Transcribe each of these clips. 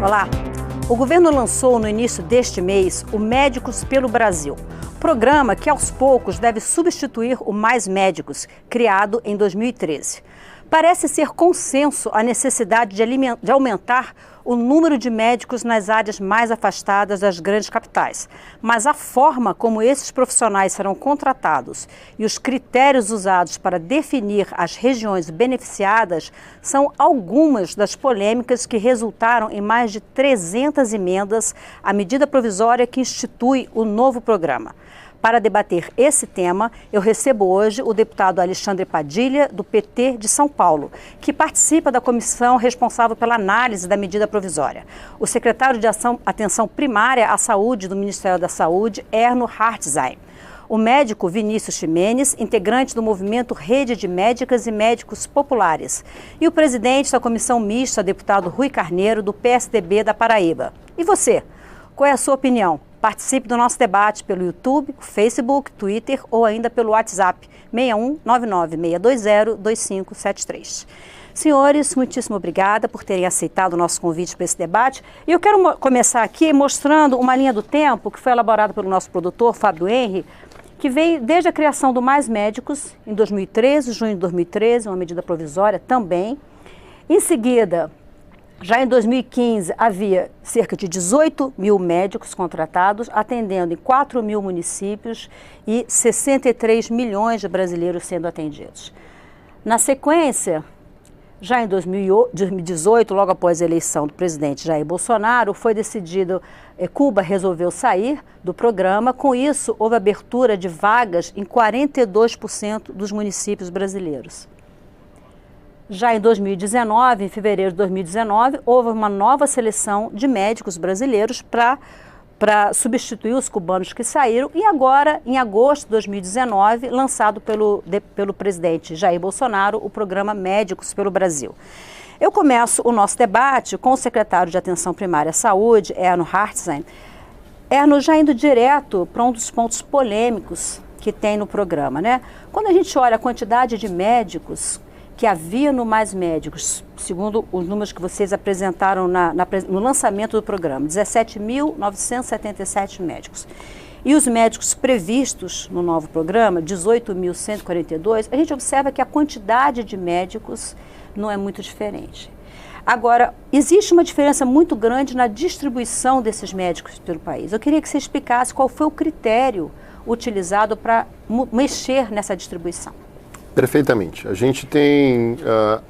Olá! O governo lançou no início deste mês o Médicos pelo Brasil, programa que aos poucos deve substituir o Mais Médicos, criado em 2013. Parece ser consenso a necessidade de aumentar o número de médicos nas áreas mais afastadas das grandes capitais. Mas a forma como esses profissionais serão contratados e os critérios usados para definir as regiões beneficiadas são algumas das polêmicas que resultaram em mais de 300 emendas à medida provisória que institui o novo programa. Para debater esse tema, eu recebo hoje o deputado Alexandre Padilha, do PT de São Paulo, que participa da comissão responsável pela análise da medida provisória. O secretário de Atenção Primária à Saúde do Ministério da Saúde, Erno Hartzheim. O médico Vinícius Ximenes, integrante do movimento Rede de Médicas e Médicos Populares. E o presidente da comissão mista, deputado Rui Carneiro, do PSDB da Paraíba. E você? Qual é a sua opinião? Participe do nosso debate pelo YouTube, Facebook, Twitter ou ainda pelo WhatsApp 61-99620-2573. Senhores, muitíssimo obrigada por terem aceitado o nosso convite para esse debate. E eu quero começar aqui mostrando uma linha do tempo que foi elaborada pelo nosso produtor, Fábio Henry, que veio desde a criação do Mais Médicos, em 2013, junho de 2013, uma medida provisória também. Em seguida, já em 2015, havia cerca de 18 mil médicos contratados, atendendo em 4 mil municípios e 63 milhões de brasileiros sendo atendidos. Na sequência, já em 2018, logo após a eleição do presidente Jair Bolsonaro, foi decidido, Cuba resolveu sair do programa. Com isso, houve abertura de vagas em 42% dos municípios brasileiros. Já em 2019, em fevereiro de 2019, houve uma nova seleção de médicos brasileiros para substituir os cubanos que saíram e agora, em agosto de 2019, lançado pelo presidente Jair Bolsonaro, o programa Médicos pelo Brasil. Eu começo o nosso debate com o secretário de Atenção Primária à Saúde, Erno Hartzheim. Erno, já indo direto para um dos pontos polêmicos que tem no programa, né? Quando a gente olha a quantidade de médicos que havia no Mais Médicos, segundo os números que vocês apresentaram no lançamento do programa, 17.977 médicos. E os médicos previstos no novo programa, 18.142, a gente observa que a quantidade de médicos não é muito diferente. Agora, existe uma diferença muito grande na distribuição desses médicos pelo país. Eu queria que você explicasse qual foi o critério utilizado para mexer nessa distribuição. Perfeitamente. A gente tem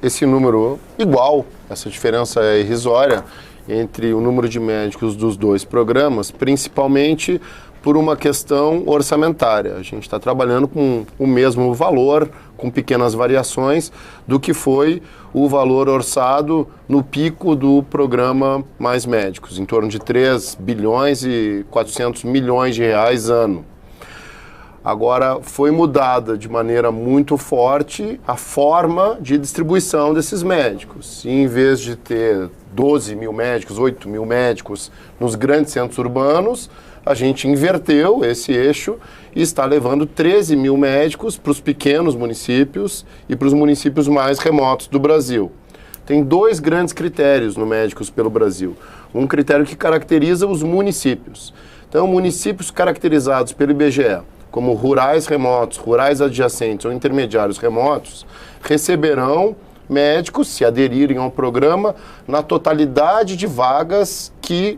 esse número igual, essa diferença é irrisória entre o número de médicos dos dois programas, principalmente por uma questão orçamentária. A gente está trabalhando com o mesmo valor, com pequenas variações do que foi o valor orçado no pico do programa Mais Médicos, em torno de 3 bilhões e 400 milhões de reais ano. Agora, foi mudada de maneira muito forte a forma de distribuição desses médicos. E, em vez de ter 12 mil médicos, 8 mil médicos nos grandes centros urbanos, a gente inverteu esse eixo e está levando 13 mil médicos para os pequenos municípios e para os municípios mais remotos do Brasil. Tem dois grandes critérios no Médicos pelo Brasil. Um critério que caracteriza os municípios. Então, municípios caracterizados pelo IBGE como rurais remotos, rurais adjacentes ou intermediários remotos, receberão médicos, se aderirem ao programa, na totalidade de vagas que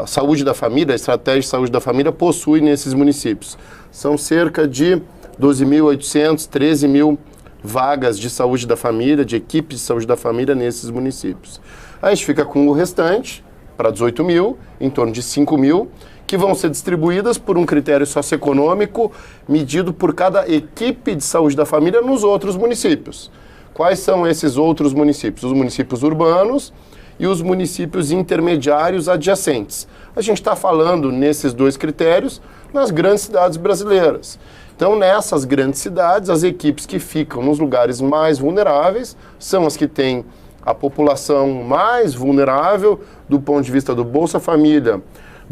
Saúde da Família, a Estratégia de Saúde da Família, possui nesses municípios. São cerca de 12.800, 13 mil vagas de saúde da família, de equipes de saúde da família nesses municípios. A gente fica com o restante, para 18 mil, em torno de 5 mil, que vão ser distribuídas por um critério socioeconômico medido por cada equipe de saúde da família nos outros municípios. Quais são esses outros municípios? Os municípios urbanos e os municípios intermediários adjacentes. A gente está falando, nesses dois critérios, nas grandes cidades brasileiras. Então, nessas grandes cidades, as equipes que ficam nos lugares mais vulneráveis são as que têm a população mais vulnerável do ponto de vista do Bolsa Família,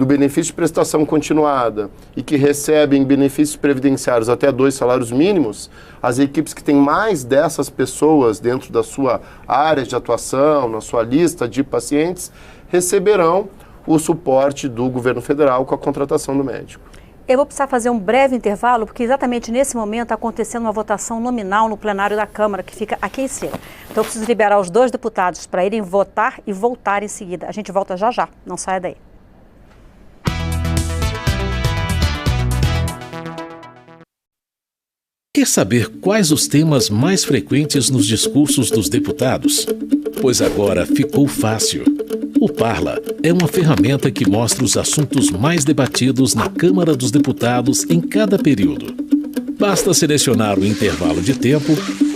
do benefício de prestação continuada e que recebem benefícios previdenciários até 2 salários mínimos, as equipes que têm mais dessas pessoas dentro da sua área de atuação, na sua lista de pacientes, receberão o suporte do governo federal com a contratação do médico. Eu vou precisar fazer um breve intervalo, porque exatamente nesse momento está acontecendo uma votação nominal no plenário da Câmara, que fica aqui em cima. Então eu preciso liberar os 2 deputados para irem votar e voltar em seguida. A gente volta já já, não saia daí. Quer saber quais os temas mais frequentes nos discursos dos deputados? Pois agora ficou fácil. O Parla é uma ferramenta que mostra os assuntos mais debatidos na Câmara dos Deputados em cada período. Basta selecionar o intervalo de tempo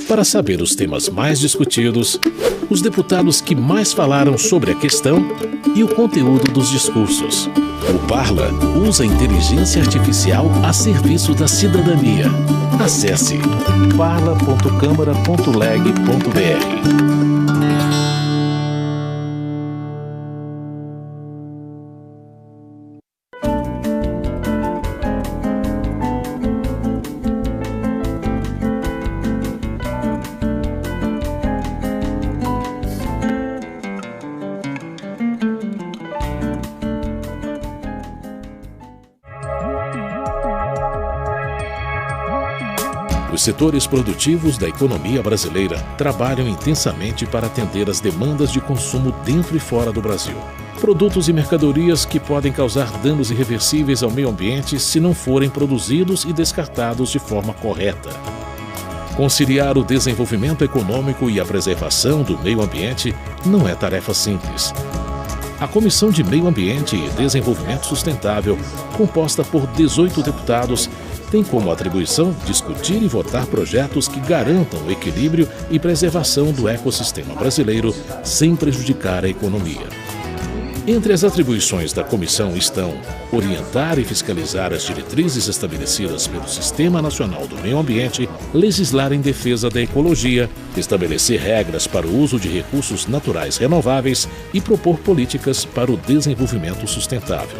para saber os temas mais discutidos, os deputados que mais falaram sobre a questão e o conteúdo dos discursos. O Parla usa a inteligência artificial a serviço da cidadania. Acesse parla.câmara.leg.br. Os setores produtivos da economia brasileira trabalham intensamente para atender as demandas de consumo dentro e fora do Brasil. Produtos e mercadorias que podem causar danos irreversíveis ao meio ambiente se não forem produzidos e descartados de forma correta. Conciliar o desenvolvimento econômico e a preservação do meio ambiente não é tarefa simples. A Comissão de Meio Ambiente e Desenvolvimento Sustentável, composta por 18 deputados, tem como atribuição discutir e votar projetos que garantam o equilíbrio e preservação do ecossistema brasileiro sem prejudicar a economia. Entre as atribuições da comissão estão orientar e fiscalizar as diretrizes estabelecidas pelo Sistema Nacional do Meio Ambiente, legislar em defesa da ecologia, estabelecer regras para o uso de recursos naturais renováveis e propor políticas para o desenvolvimento sustentável.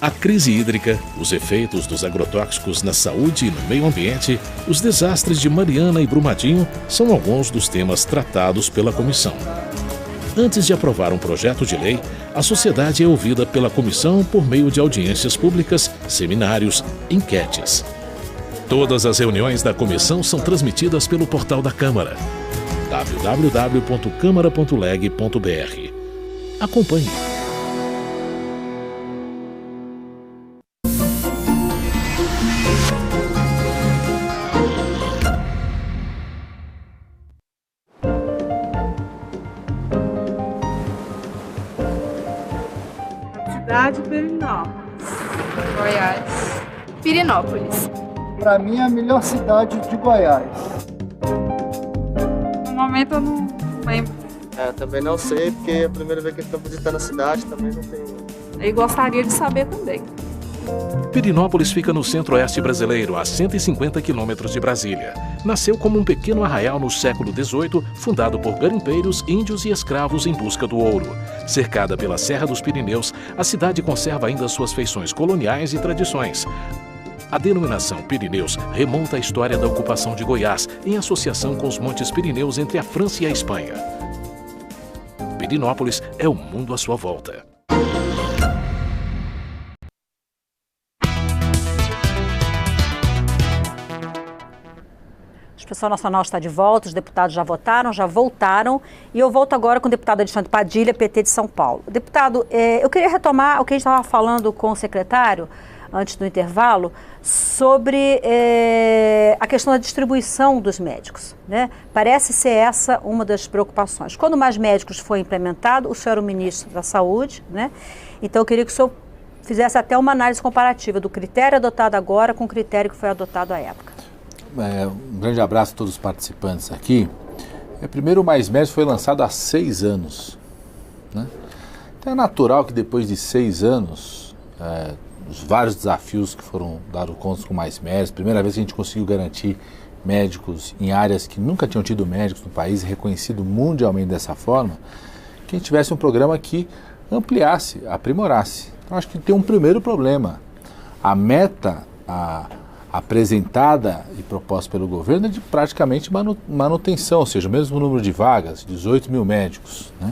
A crise hídrica, os efeitos dos agrotóxicos na saúde e no meio ambiente, os desastres de Mariana e Brumadinho são alguns dos temas tratados pela comissão. Antes de aprovar um projeto de lei, a sociedade é ouvida pela comissão por meio de audiências públicas, seminários, enquetes. Todas as reuniões da comissão são transmitidas pelo portal da Câmara, www.câmara.leg.br. Acompanhe. Cidade Pirinópolis. Goiás. Pirinópolis. Para mim é a melhor cidade de Goiás. No momento eu não lembro. Também não sei, porque é a primeira vez que estou visitando a cidade, também não tenho. Eu gostaria de saber também. Pirinópolis fica no centro-oeste brasileiro, a 150 quilômetros de Brasília. Nasceu como um pequeno arraial no século XVIII, fundado por garimpeiros, índios e escravos em busca do ouro. Cercada pela Serra dos Pirineus, a cidade conserva ainda suas feições coloniais e tradições. A denominação Pirineus remonta à história da ocupação de Goiás, em associação com os Montes Pirineus entre a França e a Espanha. Pirinópolis é o mundo à sua volta. O Pessoal Nacional está de volta, os deputados já votaram, já voltaram, e eu volto agora com o deputado Alexandre Padilha, PT de São Paulo. Deputado, eu queria retomar o que a gente estava falando com o secretário, antes do intervalo, sobre a questão da distribuição dos médicos, né? Parece ser essa uma das preocupações. Quando mais médicos foi implementado, o senhor é o ministro da Saúde, né? Então eu queria que o senhor fizesse até uma análise comparativa do critério adotado agora com o critério que foi adotado à época. Um grande abraço a todos os participantes aqui. Primeiro, o Mais Médicos foi lançado há 6 anos, né? Então é natural que depois de 6 anos, os vários desafios que foram dados conta com Mais Médicos, primeira vez que a gente conseguiu garantir médicos em áreas que nunca tinham tido médicos no país, reconhecido mundialmente dessa forma, que a gente tivesse um programa que ampliasse, aprimorasse Então, acho que tem um primeiro problema. A meta apresentada e proposta pelo governo é de praticamente manutenção, ou seja, o mesmo número de vagas, 18 mil médicos, né?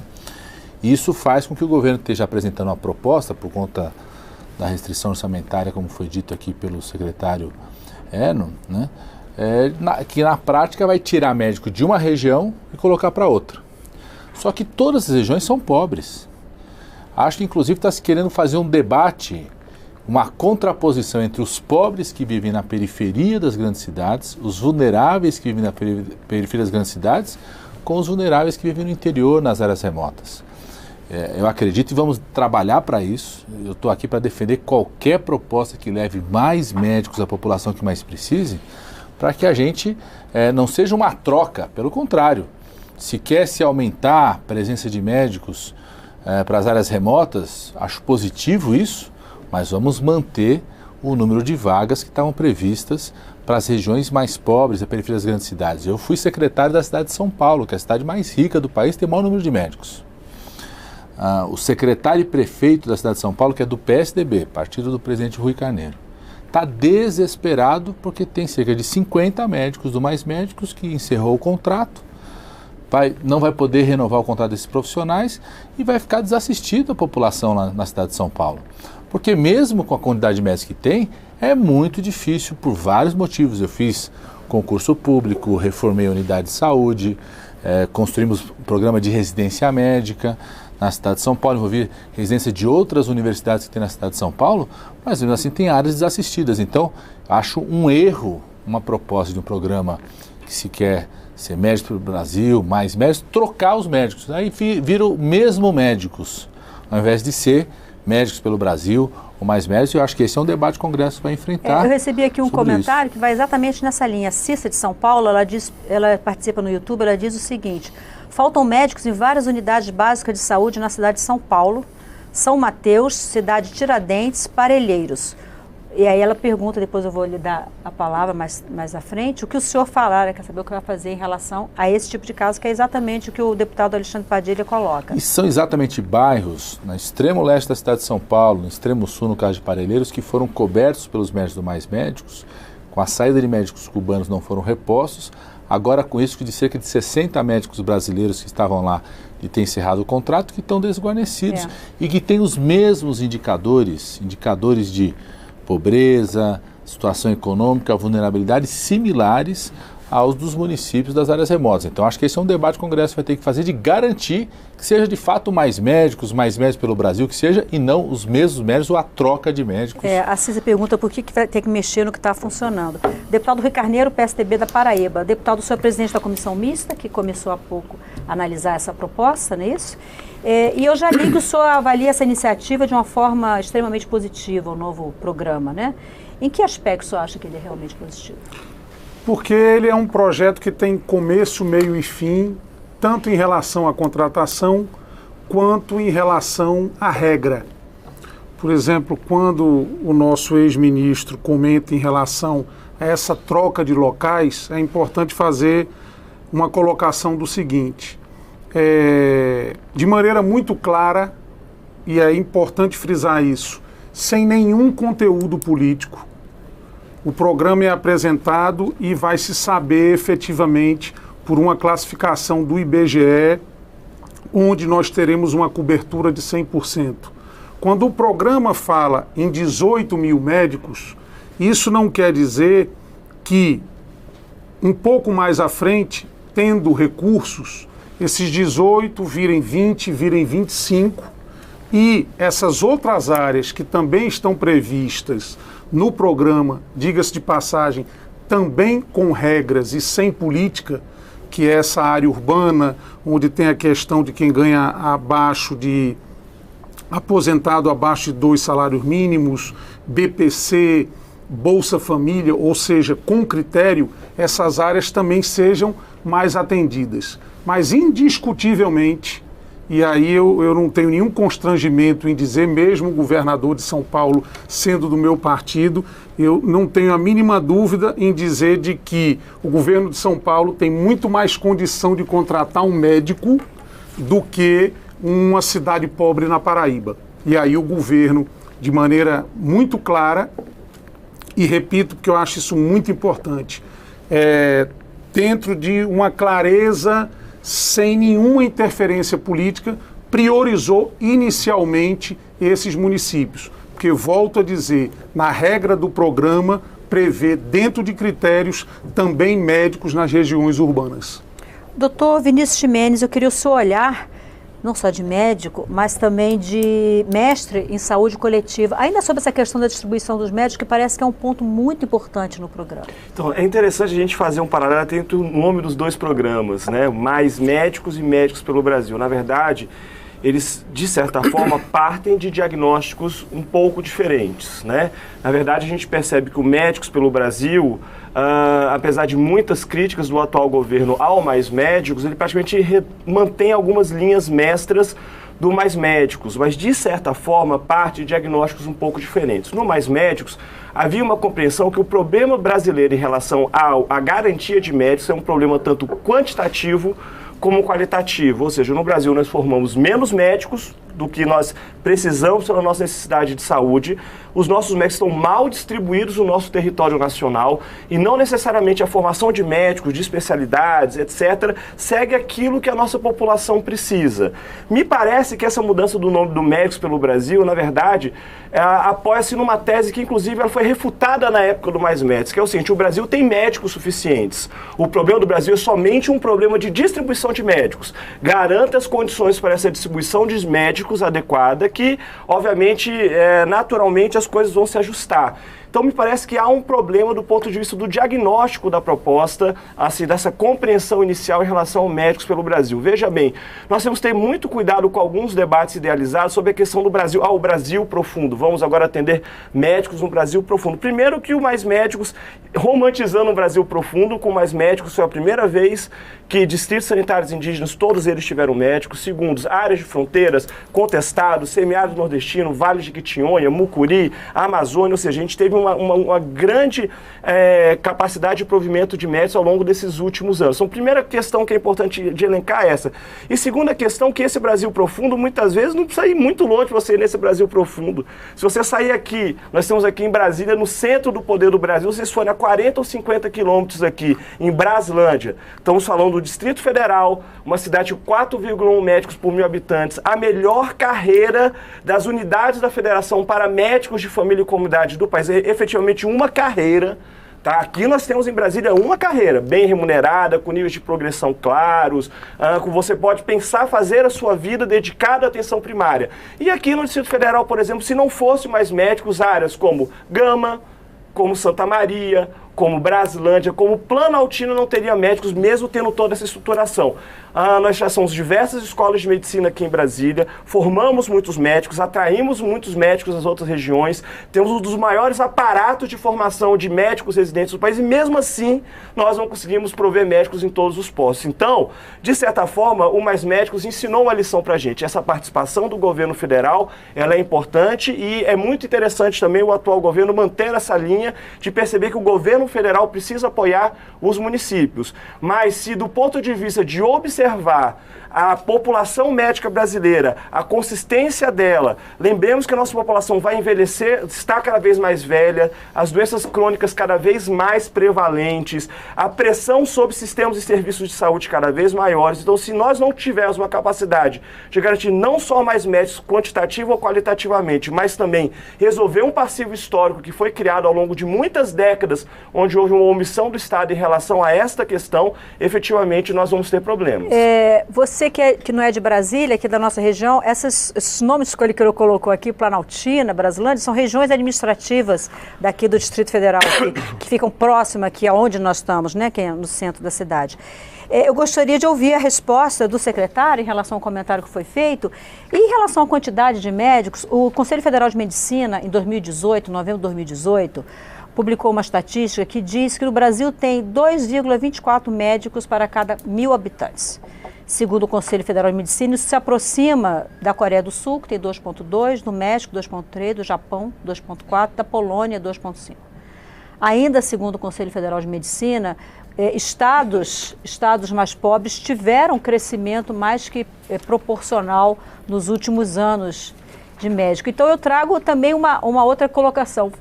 Isso faz com que o governo esteja apresentando uma proposta, por conta da restrição orçamentária, como foi dito aqui pelo secretário Erno, né? Que na prática vai tirar médico de uma região e colocar para outra. Só que todas as regiões são pobres. Acho que inclusive está se querendo fazer um debate, uma contraposição entre os pobres que vivem na periferia das grandes cidades, os vulneráveis que vivem na periferia das grandes cidades, com os vulneráveis que vivem no interior, nas áreas remotas. Eu acredito e vamos trabalhar para isso. Eu estou aqui para defender qualquer proposta que leve mais médicos à população que mais precise, para que a gente não seja uma troca, pelo contrário. Se quer se aumentar a presença de médicos para as áreas remotas, acho positivo isso, mas vamos manter o número de vagas que estavam previstas para as regiões mais pobres, a periferia das grandes cidades. Eu fui secretário da cidade de São Paulo, que é a cidade mais rica do país, tem o maior número de médicos. O secretário e prefeito da cidade de São Paulo, que é do PSDB, partido do presidente Rui Carneiro, está desesperado porque tem cerca de 50 médicos do Mais Médicos que encerrou o contrato, não vai poder renovar o contrato desses profissionais e vai ficar desassistido a população lá na cidade de São Paulo. Porque mesmo com a quantidade de médicos que tem, é muito difícil por vários motivos. Eu fiz concurso público, reformei a unidade de saúde, construímos um programa de residência médica na cidade de São Paulo, envolvi residência de outras universidades que tem na cidade de São Paulo, mas mesmo assim tem áreas desassistidas. Então, acho um erro, uma proposta de um programa que se quer ser médico pelo Brasil, mais médicos, trocar os médicos. Aí viram mesmo médicos, ao invés de ser médicos pelo Brasil, ou mais médicos. Eu acho que esse é um debate que o Congresso vai enfrentar. Eu recebi aqui um comentário isso, que vai exatamente nessa linha. A Cissa de São Paulo, ela participa no YouTube, ela diz o seguinte: faltam médicos em várias unidades básicas de saúde na cidade de São Paulo, São Mateus, cidade de Tiradentes, Parelheiros. E aí ela pergunta, depois eu vou lhe dar a palavra mais à frente, o que o senhor falar, quer saber o que vai fazer em relação a esse tipo de caso, que é exatamente o que o deputado Alexandre Padilha coloca. E são exatamente bairros, no extremo leste da cidade de São Paulo, no extremo sul, no caso de Parelheiros, que foram cobertos pelos médicos do Mais Médicos, com a saída de médicos cubanos não foram repostos, agora com risco de cerca de 60 médicos brasileiros que estavam lá e têm encerrado o contrato, que estão desguarnecidos e que têm os mesmos indicadores de pobreza, situação econômica, vulnerabilidade similares aos dos municípios das áreas remotas. Então acho que esse é um debate que o Congresso vai ter que fazer, de garantir que seja de fato mais médicos pelo Brasil, que seja, e não os mesmos médicos ou a troca de médicos. A Cisa pergunta por que vai ter que mexer no que está funcionando. Deputado Rui Carneiro, PSDB da Paraíba. Deputado, o senhor é presidente da comissão mista, que começou há pouco a analisar essa proposta, não é isso? E eu já li que o senhor avalia essa iniciativa de uma forma extremamente positiva, o novo programa, né? Em que aspecto o senhor acha que ele é realmente positivo? Porque ele é um projeto que tem começo, meio e fim, tanto em relação à contratação, quanto em relação à regra. Por exemplo, quando o nosso ex-ministro comenta em relação a essa troca de locais, é importante fazer uma colocação do seguinte: de maneira muito clara, e é importante frisar isso, sem nenhum conteúdo político, o programa é apresentado e vai se saber efetivamente por uma classificação do IBGE, onde nós teremos uma cobertura de 100%. Quando o programa fala em 18 mil médicos, isso não quer dizer que um pouco mais à frente, tendo recursos, esses 18 virem 20, virem 25, e essas outras áreas que também estão previstas no programa, diga-se de passagem, também com regras e sem política, que é essa área urbana, onde tem a questão de quem ganha aposentado abaixo de 2 salários mínimos, BPC, Bolsa Família, ou seja, com critério, essas áreas também sejam mais atendidas. Mas indiscutivelmente, e aí eu não tenho nenhum constrangimento em dizer, mesmo o governador de São Paulo sendo do meu partido, eu não tenho a mínima dúvida em dizer de que o governo de São Paulo tem muito mais condição de contratar um médico do que uma cidade pobre na Paraíba. E aí o governo de maneira muito clara, e repito porque eu acho isso muito importante, dentro de uma clareza, sem nenhuma interferência política, priorizou inicialmente esses municípios. Porque, volto a dizer, na regra do programa, prevê, dentro de critérios, também médicos nas regiões urbanas. Doutor Vinícius Ximenes, eu queria o seu olhar, não só de médico, mas também de mestre em saúde coletiva, ainda sobre essa questão da distribuição dos médicos, que parece que é um ponto muito importante no programa. Então, é interessante a gente fazer um paralelo entre o nome dos dois programas, né? Mais Médicos e Médicos pelo Brasil. Na verdade, eles, de certa forma, partem de diagnósticos um pouco diferentes, né? Na verdade, a gente percebe que o Médicos pelo Brasil, apesar de muitas críticas do atual governo ao Mais Médicos, ele praticamente mantém algumas linhas mestras do Mais Médicos, mas, de certa forma, parte de diagnósticos um pouco diferentes. No Mais Médicos, havia uma compreensão que o problema brasileiro em relação à garantia de médicos é um problema tanto quantitativo como qualitativo, ou seja, no Brasil nós formamos menos médicos do que nós precisamos pela nossa necessidade de saúde, os nossos médicos estão mal distribuídos no nosso território nacional e não necessariamente a formação de médicos, de especialidades, etc., segue aquilo que a nossa população precisa. Me parece que essa mudança do nome do Médicos pelo Brasil, na verdade, apoia-se numa tese que, inclusive, ela foi refutada na época do Mais Médicos, que é o seguinte: o Brasil tem médicos suficientes. O problema do Brasil é somente um problema de distribuição de médicos. Garanta as condições para essa distribuição de médicos adequada, que, obviamente, naturalmente as coisas vão se ajustar. Então, me parece que há um problema do ponto de vista do diagnóstico da proposta, assim, dessa compreensão inicial em relação ao Médicos pelo Brasil. Veja bem, nós temos que ter muito cuidado com alguns debates idealizados sobre a questão do Brasil. O Brasil profundo. Vamos agora atender médicos no Brasil profundo. Primeiro que o Mais Médicos, romantizando o Brasil profundo, com Mais Médicos foi a primeira vez que distritos sanitários indígenas, todos eles tiveram médicos. Segundo, áreas de fronteiras, contestados, semiárido nordestino, Vale de Quitinhonha, Mucuri, Amazônia, ou seja, a gente teve uma grande capacidade de provimento de médicos ao longo desses últimos anos. Então, primeira questão que é importante de elencar é essa. E segunda questão, que esse Brasil profundo, muitas vezes, não precisa ir muito longe para você ir nesse Brasil profundo. Se você sair aqui, nós estamos aqui em Brasília, no centro do poder do Brasil, vocês forem a 40 ou 50 quilômetros aqui, em Braslândia, estamos falando do Distrito Federal, uma cidade de 4,1 médicos por 1.000 habitantes, a melhor carreira das unidades da Federação para médicos de família e comunidade do país, efetivamente uma carreira. Tá? Aqui nós temos em Brasília uma carreira bem remunerada, com níveis de progressão claros, você pode pensar fazer a sua vida dedicada à atenção primária. E aqui no Distrito Federal, por exemplo, se não fosse mais médicos, áreas como Gama, como Santa Maria, como Braslândia, como Planaltina não teria médicos, mesmo tendo toda essa estruturação. Nós já somos diversas escolas de medicina aqui em Brasília, formamos muitos médicos, atraímos muitos médicos das outras regiões, temos um dos maiores aparatos de formação de médicos residentes do país e mesmo assim nós não conseguimos prover médicos em todos os postos. Então, de certa forma, o Mais Médicos ensinou uma lição pra gente. Essa participação do governo federal, ela é importante e é muito interessante também o atual governo manter essa linha de perceber que o governo federal precisa apoiar os municípios. Mas se do ponto de vista de observar a população médica brasileira, a consistência dela, lembremos que a nossa população vai envelhecer, está cada vez mais velha, as doenças crônicas cada vez mais prevalentes, a pressão sobre sistemas e serviços de saúde cada vez maiores. Então, se nós não tivermos uma capacidade de garantir não só mais médicos quantitativo ou qualitativamente, mas também resolver um passivo histórico que foi criado ao longo de muitas décadas, onde houve uma omissão do Estado em relação a esta questão, efetivamente nós vamos ter problemas. Você que não é de Brasília, aqui da nossa região, esses nomes que ele colocou aqui, Planaltina, Braslândia, são regiões administrativas daqui do Distrito Federal, que ficam próximas aqui aonde nós estamos, né, que é no centro da cidade. Eu gostaria de ouvir a resposta do secretário em relação ao comentário que foi feito. E em relação à quantidade de médicos, o Conselho Federal de Medicina, em 2018, novembro de 2018, publicou uma estatística que diz que no Brasil tem 2,24 médicos para cada 1.000 habitantes. Segundo o Conselho Federal de Medicina, isso se aproxima da Coreia do Sul, que tem 2,2, do México 2,3, do Japão 2,4, da Polônia 2,5. Ainda segundo o Conselho Federal de Medicina, estados mais pobres tiveram crescimento mais que proporcional nos últimos anos de médico. Então eu trago também uma outra colocação.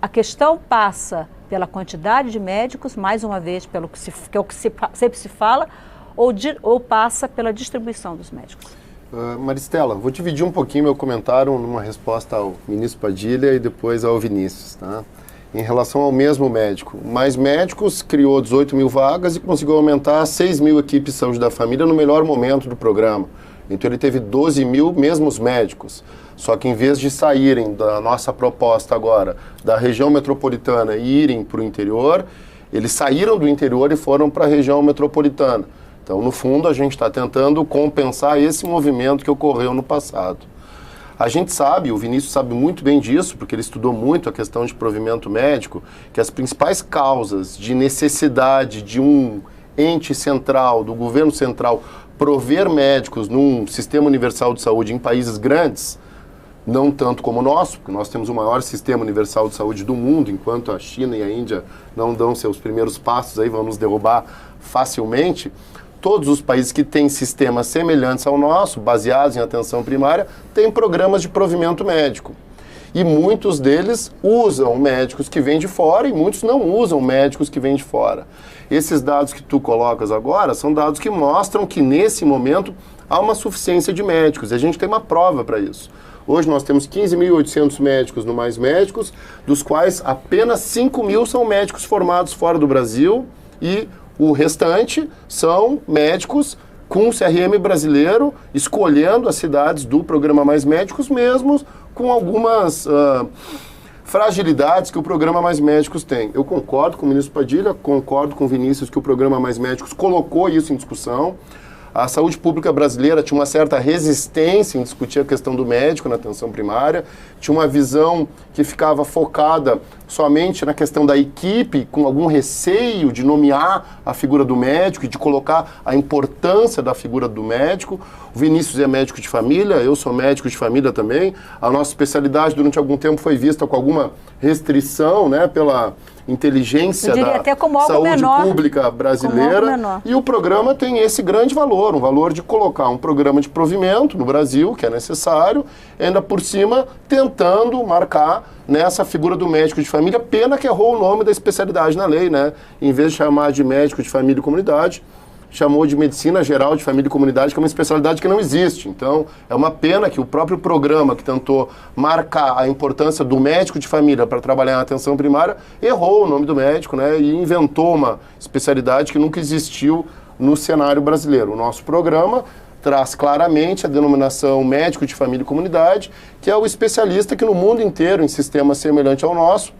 A questão passa pela quantidade de médicos, mais uma vez, pelo que sempre se fala, ou passa pela distribuição dos médicos? Maristela, vou dividir um pouquinho meu comentário numa resposta ao ministro Padilha e depois ao Vinícius, tá? Em relação ao mesmo médico. Mais Médicos criou 18 mil vagas e conseguiu aumentar 6 mil equipes de saúde da família no melhor momento do programa. Então ele teve 12 mil mesmos médicos. Só que em vez de saírem da nossa proposta agora, da região metropolitana e irem para o interior, eles saíram do interior e foram para a região metropolitana. Então, no fundo, a gente está tentando compensar esse movimento que ocorreu no passado. A gente sabe, o Vinícius sabe muito bem disso, porque ele estudou muito a questão de provimento médico, que as principais causas de necessidade de um ente central, do governo central, prover médicos num sistema universal de saúde em países grandes, não tanto como o nosso, porque nós temos o maior sistema universal de saúde do mundo, enquanto a China e a Índia não dão seus primeiros passos, aí vamos derrubar facilmente. Todos os países que têm sistemas semelhantes ao nosso, baseados em atenção primária, têm programas de provimento médico. E muitos deles usam médicos que vêm de fora e muitos não usam médicos que vêm de fora. Esses dados que tu colocas agora são dados que mostram que, nesse momento, há uma suficiência de médicos. E a gente tem uma prova para isso. Hoje nós temos 15.800 médicos no Mais Médicos, dos quais apenas 5 mil são médicos formados fora do Brasil e o restante são médicos com CRM brasileiro, escolhendo as cidades do programa Mais Médicos, mesmo com algumas fragilidades que o programa Mais Médicos tem. Eu concordo com o ministro Padilha, concordo com o Vinícius que o programa Mais Médicos colocou isso em discussão. A saúde pública brasileira tinha uma certa resistência em discutir a questão do médico na atenção primária, tinha uma visão que ficava focada somente na questão da equipe, com algum receio de nomear a figura do médico e de colocar a importância da figura do médico. O Vinícius é médico de família, eu sou médico de família também. A nossa especialidade durante algum tempo foi vista com alguma restrição, né, pela inteligência da até como algo saúde menor, pública brasileira. E o programa tem esse grande valor, um valor de colocar um programa de provimento no Brasil, que é necessário, ainda por cima tentando marcar nessa figura do médico de família. Pena que errou o nome da especialidade na lei, né? Em vez de chamar de médico de família e comunidade, chamou de medicina geral de família e comunidade, que é uma especialidade que não existe. Então, é uma pena que o próprio programa que tentou marcar a importância do médico de família para trabalhar na atenção primária, errou o nome do médico, né, e inventou uma especialidade que nunca existiu no cenário brasileiro. O nosso programa traz claramente a denominação médico de família e comunidade, que é o especialista que no mundo inteiro, em sistema semelhante ao nosso,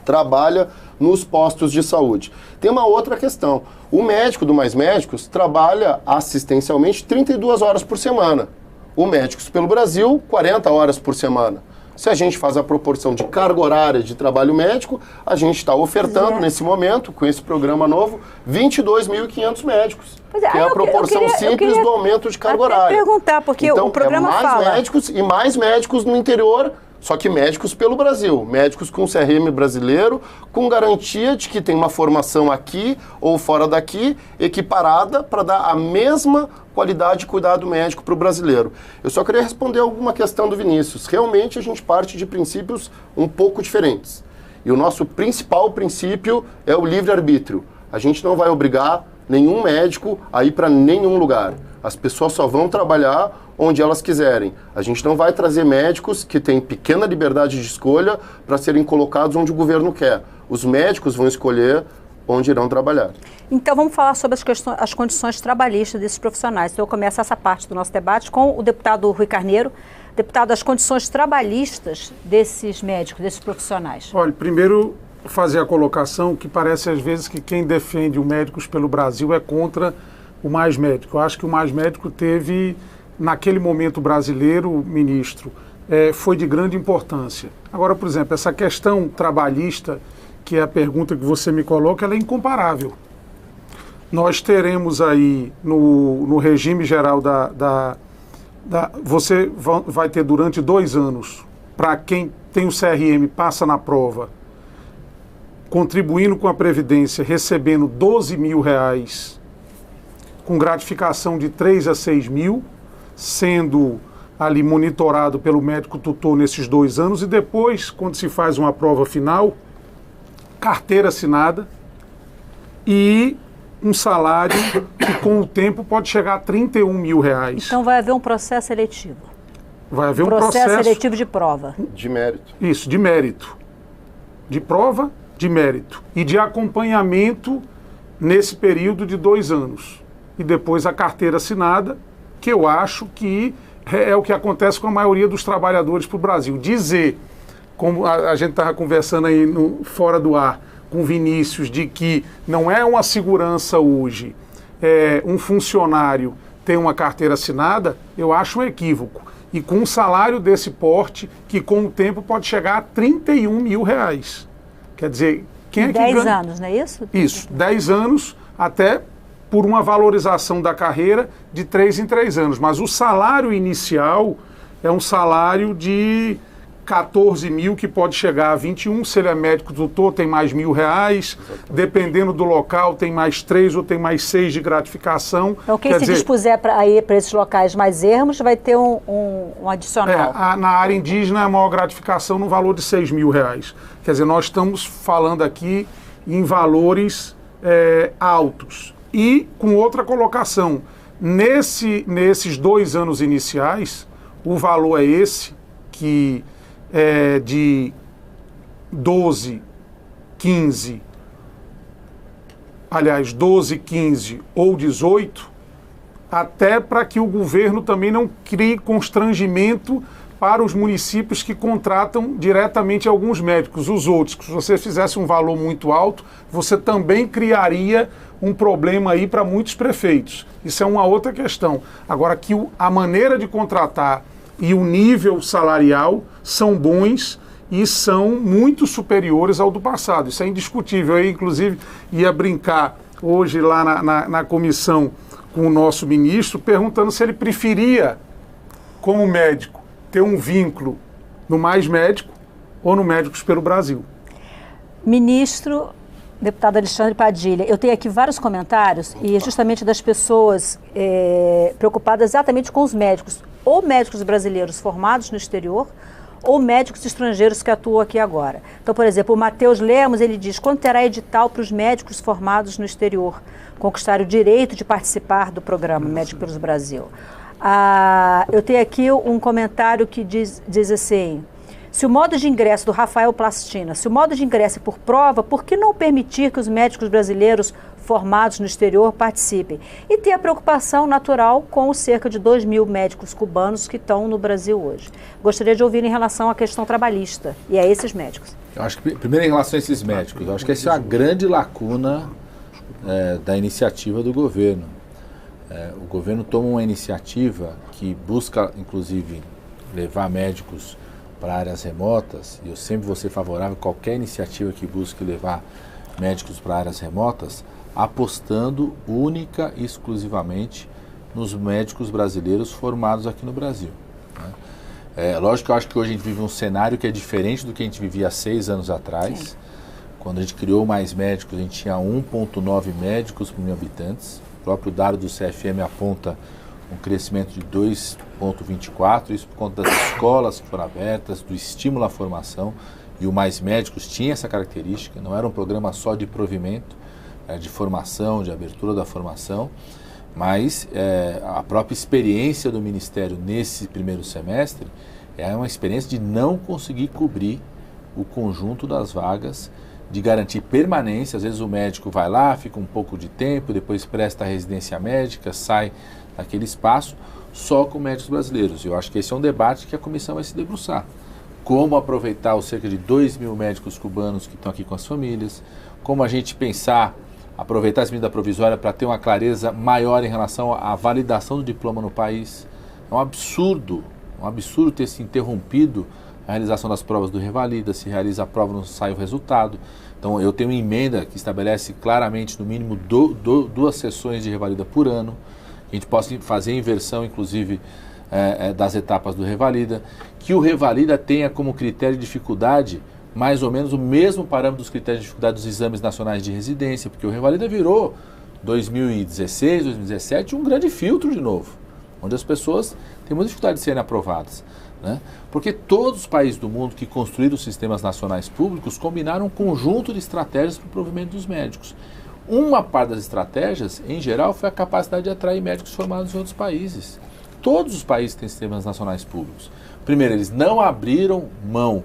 trabalha nos postos de saúde. Tem uma outra questão. O médico do Mais Médicos trabalha assistencialmente 32 horas por semana. O Médicos pelo Brasil, 40 horas por semana. Se a gente faz a proporção de carga horária de trabalho médico, a gente está ofertando, nesse momento, com esse programa novo, 22.500 médicos. Que é a proporção simples do aumento de carga horária. Perguntar, porque então, o programa mais fala... médicos e mais médicos no interior, só que médicos pelo Brasil, médicos com CRM brasileiro, com garantia de que tem uma formação aqui ou fora daqui, equiparada para dar a mesma qualidade de cuidado médico para o brasileiro. Eu só queria responder alguma questão do Vinícius. Realmente a gente parte de princípios um pouco diferentes. E o nosso principal princípio é o livre-arbítrio. A gente não vai obrigar nenhum médico a ir para nenhum lugar. As pessoas só vão trabalhar onde elas quiserem. A gente não vai trazer médicos que têm pequena liberdade de escolha para serem colocados onde o governo quer. Os médicos vão escolher onde irão trabalhar. Então vamos falar sobre as condições trabalhistas desses profissionais. Então eu começo essa parte do nosso debate com o deputado Rui Carneiro. Deputado, as condições trabalhistas desses médicos, desses profissionais. Olha, primeiro fazer a colocação que parece às vezes que quem defende o Médicos pelo Brasil é contra o Mais Médico. Eu acho que o Mais Médico teve, naquele momento brasileiro, ministro, foi de grande importância. Agora, por exemplo, essa questão trabalhista, que é a pergunta que você me coloca, ela é incomparável. Nós teremos aí, no regime geral você vai ter durante 2 anos, para quem tem o CRM, passa na prova, contribuindo com a Previdência, recebendo R$12 mil, com gratificação de 3 a 6 mil, sendo ali monitorado pelo médico tutor nesses 2 anos, e depois, quando se faz uma prova final, carteira assinada e um salário que com o tempo pode chegar a R$31 mil. Então vai haver um processo seletivo. Vai haver um processo seletivo de prova. De mérito. Isso, de mérito. De prova, de mérito. E de acompanhamento nesse período de 2 anos. E depois a carteira assinada, que eu acho que é o que acontece com a maioria dos trabalhadores para o Brasil. Dizer, como a gente estava conversando aí fora do ar com Vinícius, de que não é uma segurança hoje um funcionário ter uma carteira assinada, eu acho um equívoco. E com um salário desse porte, que com o tempo pode chegar a R$31 mil. Quer dizer, quem é que 10 ganha? anos, não é isso? Isso, 10 anos, até por uma valorização da carreira de 3 em 3 anos. Mas o salário inicial é um salário de 14 mil, que pode chegar a 21. Se ele é médico tutor, tem mais R$1.000. Dependendo do local, tem mais 3 ou tem mais 6 de gratificação. Então, quem se dispuser para ir para esses locais mais ermos vai ter um adicional. Na área indígena, a maior gratificação no valor de R$6 mil. Quer dizer, nós estamos falando aqui em valores altos. E com outra colocação, nesses 2 anos iniciais, o valor é esse, que é de 12, 15 ou 18, até para que o governo também não crie constrangimento para os municípios que contratam diretamente alguns médicos. Os outros, que se você fizesse um valor muito alto, você também criaria um problema aí para muitos prefeitos. Isso é uma outra questão. Agora, que a maneira de contratar e o nível salarial são bons e são muito superiores ao do passado. Isso é indiscutível. Eu, inclusive, ia brincar hoje lá na comissão com o nosso ministro, perguntando se ele preferia, como médico, ter um vínculo no Mais Médico ou no Médicos pelo Brasil. Ministro, deputado Alexandre Padilha, eu tenho aqui vários comentários e justamente das pessoas preocupadas exatamente com os médicos, ou médicos brasileiros formados no exterior, ou médicos estrangeiros que atuam aqui agora. Então, por exemplo, o Matheus Lemos, ele diz: quando terá edital para os médicos formados no exterior conquistar o direito de participar do programa Médico pelos Brasil? Eu tenho aqui um comentário que diz assim: se o modo de ingresso do Rafael Plastina, se o modo de ingresso é por prova, por que não permitir que os médicos brasileiros formados no exterior participem? E ter a preocupação natural com os cerca de 2 mil médicos cubanos que estão no Brasil hoje. Gostaria de ouvir em relação à questão trabalhista e a esses médicos. Eu acho que, primeiro, em relação a esses médicos, eu acho que essa é uma grande lacuna da iniciativa do governo. O governo toma uma iniciativa que busca, inclusive, levar médicos para áreas remotas, e eu sempre vou ser favorável a qualquer iniciativa que busque levar médicos para áreas remotas, apostando única e exclusivamente nos médicos brasileiros formados aqui no Brasil. Lógico que eu acho que hoje a gente vive um cenário que é diferente do que a gente vivia há 6 anos atrás. Sim. Quando a gente criou Mais Médicos, a gente tinha 1,9 médicos por 1.000 habitantes. O próprio dado do CFM aponta um crescimento de 2,24, isso por conta das escolas que foram abertas, do estímulo à formação, e o Mais Médicos tinha essa característica, não era um programa só de provimento, de formação, de abertura da formação, mas a própria experiência do Ministério nesse primeiro semestre é uma experiência de não conseguir cobrir o conjunto das vagas, de garantir permanência. Às vezes o médico vai lá, fica um pouco de tempo, depois presta a residência médica, sai daquele espaço, só com médicos brasileiros. Eu acho que esse é um debate que a comissão vai se debruçar. Como aproveitar os cerca de 2 mil médicos cubanos que estão aqui com as famílias, como a gente pensar, aproveitar essa medida provisória para ter uma clareza maior em relação à validação do diploma no país. É um absurdo ter se interrompido a realização das provas do Revalida, se realiza a prova, não sai o resultado. Então eu tenho uma emenda que estabelece claramente no mínimo 2 sessões de Revalida por ano, que a gente possa fazer a inversão, inclusive, das etapas do Revalida, que o Revalida tenha como critério de dificuldade mais ou menos o mesmo parâmetro dos critérios de dificuldade dos exames nacionais de residência, porque o Revalida virou 2016, 2017 um grande filtro de novo. onde as pessoas têm muita dificuldade de serem aprovadas, né? Porque todos os países do mundo que construíram sistemas nacionais públicos combinaram um conjunto de estratégias para o provimento dos médicos. Uma parte das estratégias, em geral, foi a capacidade de atrair médicos formados em outros países. Todos os países têm sistemas nacionais públicos. Primeiro, eles não abriram mão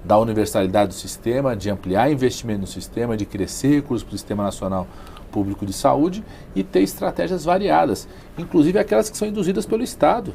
da universalidade do sistema, de ampliar investimento no sistema, de crescer recursos para o Sistema Nacional Público de Saúde e ter estratégias variadas, inclusive aquelas que são induzidas pelo Estado,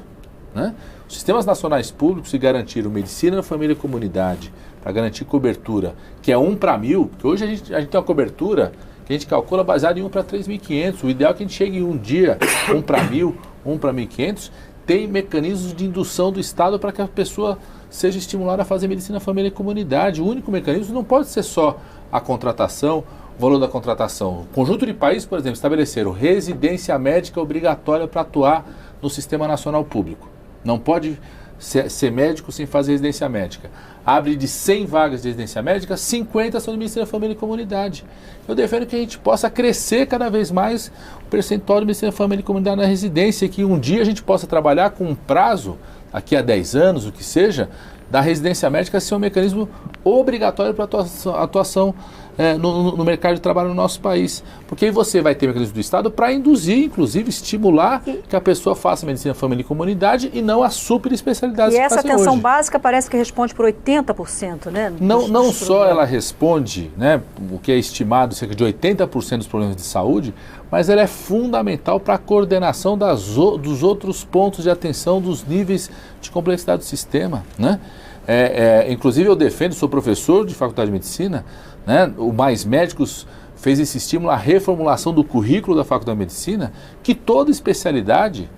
né? Os sistemas nacionais públicos se garantiram medicina, família e comunidade, para garantir cobertura, que é 1 para 1.000, porque hoje a gente tem uma cobertura que a gente calcula baseada em 1 para 3.500. O ideal é que a gente chegue em um dia 1 para 1.000, 1 para 1.500, tem mecanismos de indução do Estado para que a pessoa seja estimulada a fazer medicina, família e comunidade. O único mecanismo não pode ser só a contratação, o valor da contratação. O conjunto de países, por exemplo, estabeleceram residência médica obrigatória para atuar no Sistema Nacional Público. Não pode ser médico sem fazer residência médica. Abre de 100 vagas de residência médica, 50 são de medicina, família e comunidade. Eu defendo que a gente possa crescer cada vez mais o percentual de medicina, família e comunidade na residência, e que um dia a gente possa trabalhar com um prazo, daqui a 10 anos, o que seja, da residência médica ser um mecanismo obrigatório para atuação no mercado de trabalho no nosso país. Porque aí você vai ter mecanismo do Estado para induzir, inclusive, estimular que a pessoa faça medicina, família e comunidade e não as super especialidades. E essa atenção básica parece que responde por 80%, né? Não só ela responde, né, o que é estimado cerca de 80% dos problemas de saúde, mas ela é fundamental para a coordenação dos outros pontos de atenção, dos níveis de complexidade do sistema, né? Inclusive eu defendo, sou professor de faculdade de medicina, né? O Mais Médicos fez esse estímulo à reformulação do currículo da faculdade de medicina, que toda especialidade,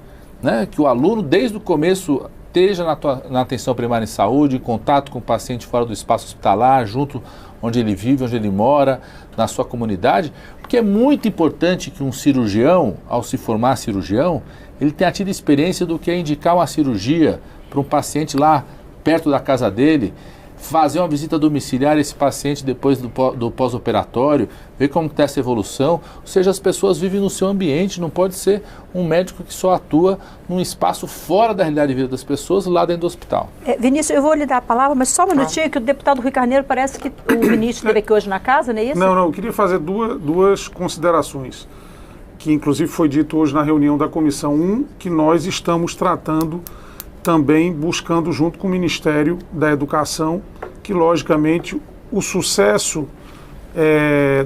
né, que o aluno desde o começo esteja na atenção primária em saúde, em contato com o paciente fora do espaço hospitalar, junto onde ele vive, onde ele mora, na sua comunidade, porque é muito importante que um cirurgião, ao se formar cirurgião, ele tenha tido experiência do que é indicar uma cirurgia para um paciente lá perto da casa dele, fazer uma visita domiciliar a esse paciente depois do pós-operatório, ver como está essa evolução. Ou seja, as pessoas vivem no seu ambiente, não pode ser um médico que só atua num espaço fora da realidade de vida das pessoas, lá dentro do hospital. Vinícius, eu vou lhe dar a palavra, mas só um minutinho, que o deputado Rui Carneiro parece que o Vinícius esteve aqui hoje na casa, não é isso? Não, eu queria fazer duas considerações, que inclusive foi dito hoje na reunião da comissão. Que nós estamos tratando também, buscando junto com o Ministério da Educação, que logicamente o sucesso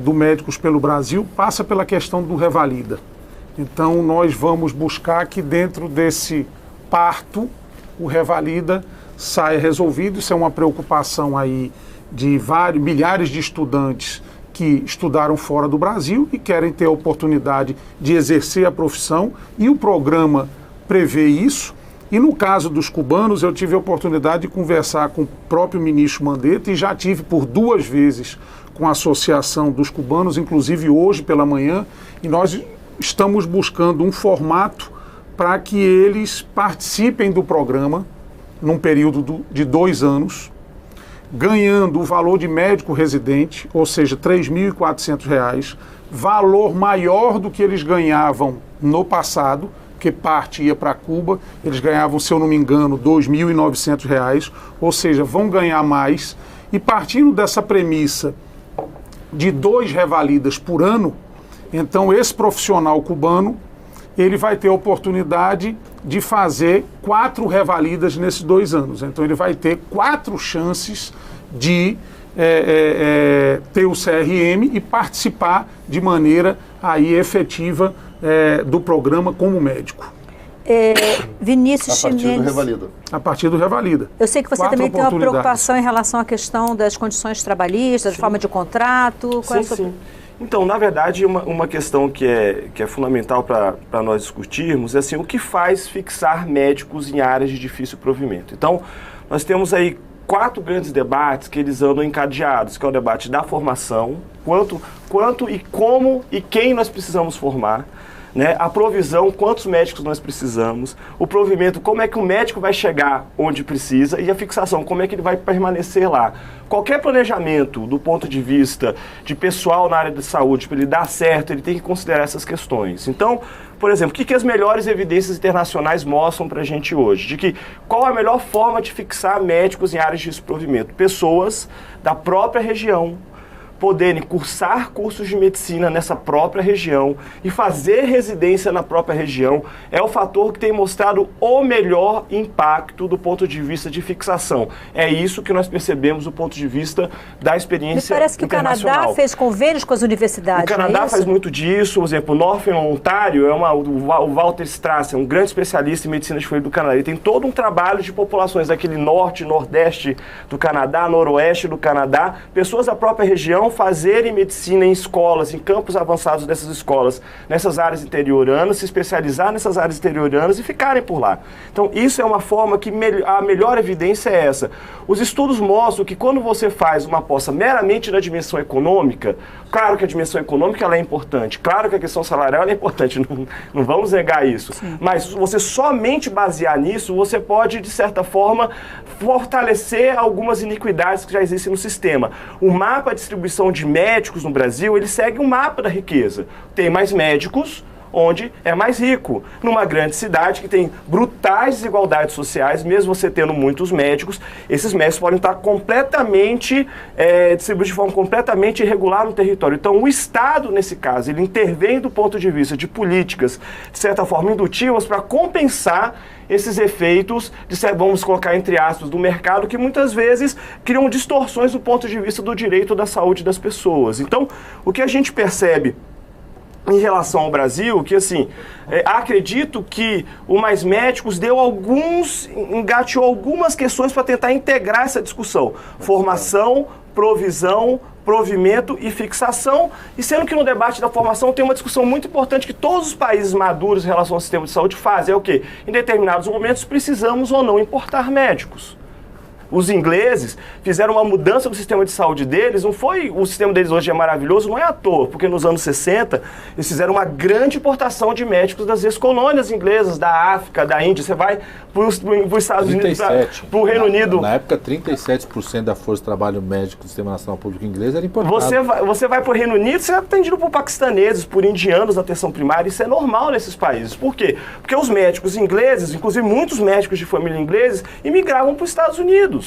do Médicos pelo Brasil passa pela questão do Revalida. Então nós vamos buscar que dentro desse parto o Revalida saia resolvido. Isso é uma preocupação aí de milhares de estudantes que estudaram fora do Brasil e querem ter a oportunidade de exercer a profissão, e o programa prevê isso. E no caso dos cubanos, eu tive a oportunidade de conversar com o próprio ministro Mandetta, e já tive por 2 vezes com a Associação dos Cubanos, inclusive hoje pela manhã, e nós estamos buscando um formato para que eles participem do programa num período de 2 anos, ganhando o valor de médico residente, ou seja, R$ 3.400, valor maior do que eles ganhavam no passado, porque parte ia para Cuba, eles ganhavam, se eu não me engano, R$ 2.900, ou seja, vão ganhar mais. E partindo dessa premissa de 2 revalidas por ano, então esse profissional cubano, ele vai ter a oportunidade de fazer 4 revalidas nesses 2 anos. Então ele vai ter 4 chances de ter o CRM e participar de maneira aí efetiva do programa como médico. Vinícius A partir Ximenes, do Revalida. A partir do Revalida. Eu sei que você também tem uma preocupação em relação à questão das condições trabalhistas, de forma de contrato. Sim. Então, na verdade, uma questão que é fundamental para nós discutirmos é assim, o que faz fixar médicos em áreas de difícil provimento. Então, nós temos aí 4 grandes debates que eles andam encadeados, que é o debate da formação, quanto e como e quem nós precisamos formar. né? A provisão, quantos médicos nós precisamos, o provimento, como é que o médico vai chegar onde precisa, e a fixação, como é que ele vai permanecer lá. Qualquer planejamento do ponto de vista de pessoal na área de saúde, para ele dar certo, ele tem que considerar essas questões. Então, por exemplo, o que as melhores evidências internacionais mostram para a gente hoje? De que qual a melhor forma de fixar médicos em áreas de provimento? Pessoas da própria região poderem cursar cursos de medicina nessa própria região e fazer residência na própria região é o fator que tem mostrado o melhor impacto do ponto de vista de fixação. É isso que nós percebemos do ponto de vista da experiência internacional. Me parece que o Canadá fez convênios com as universidades. O Canadá faz muito disso. Por exemplo, o Northern Ontário, o Walter Strasser, um grande especialista em medicina de família do Canadá. Ele tem todo um trabalho de populações daquele norte, nordeste do Canadá, noroeste do Canadá, pessoas da própria região fazerem medicina em escolas, em campos avançados dessas escolas, nessas áreas interioranas, se especializar nessas áreas interioranas e ficarem por lá. Então, isso é uma forma que a melhor evidência é essa. Os estudos mostram que quando você faz uma aposta meramente na dimensão econômica, claro que a dimensão econômica ela é importante, claro que a questão salarial ela é importante, não vamos negar isso. Sim. Mas você somente basear nisso, você pode, de certa forma, fortalecer algumas iniquidades que já existem no sistema. O mapa de distribuição de médicos no Brasil, ele segue um mapa da riqueza. Tem mais médicos onde é mais rico. Numa grande cidade que tem brutais desigualdades sociais, mesmo você tendo muitos médicos, esses médicos podem estar completamente distribuídos de forma completamente irregular no território. Então, o Estado, nesse caso, ele intervém do ponto de vista de políticas, de certa forma, indutivas para compensar esses efeitos, vamos colocar entre aspas, do mercado, que muitas vezes criam distorções do ponto de vista do direito da saúde das pessoas. Então, o que a gente percebe em relação ao Brasil, que assim, acredito que o Mais Médicos engateou algumas questões para tentar integrar essa discussão. Formação, provisão, provimento e fixação, e sendo que no debate da formação tem uma discussão muito importante que todos os países maduros em relação ao sistema de saúde fazem, é o quê? Em determinados momentos precisamos ou não importar médicos. Os ingleses fizeram uma mudança no sistema de saúde deles, não foi, o sistema deles hoje é maravilhoso, não é à toa, porque nos anos 60 eles fizeram uma grande importação de médicos das ex-colônias inglesas, da África, da Índia. Você vai para os Estados Unidos, para o Reino Unido. Na época, 37% da força de trabalho médico do Sistema Nacional Público Inglês era importado. Você vai para o Reino Unido, você é atendido por paquistaneses, por indianos na atenção primária, isso é normal nesses países. Por quê? Porque os médicos ingleses, inclusive muitos médicos de família ingleses, imigravam para os Estados Unidos.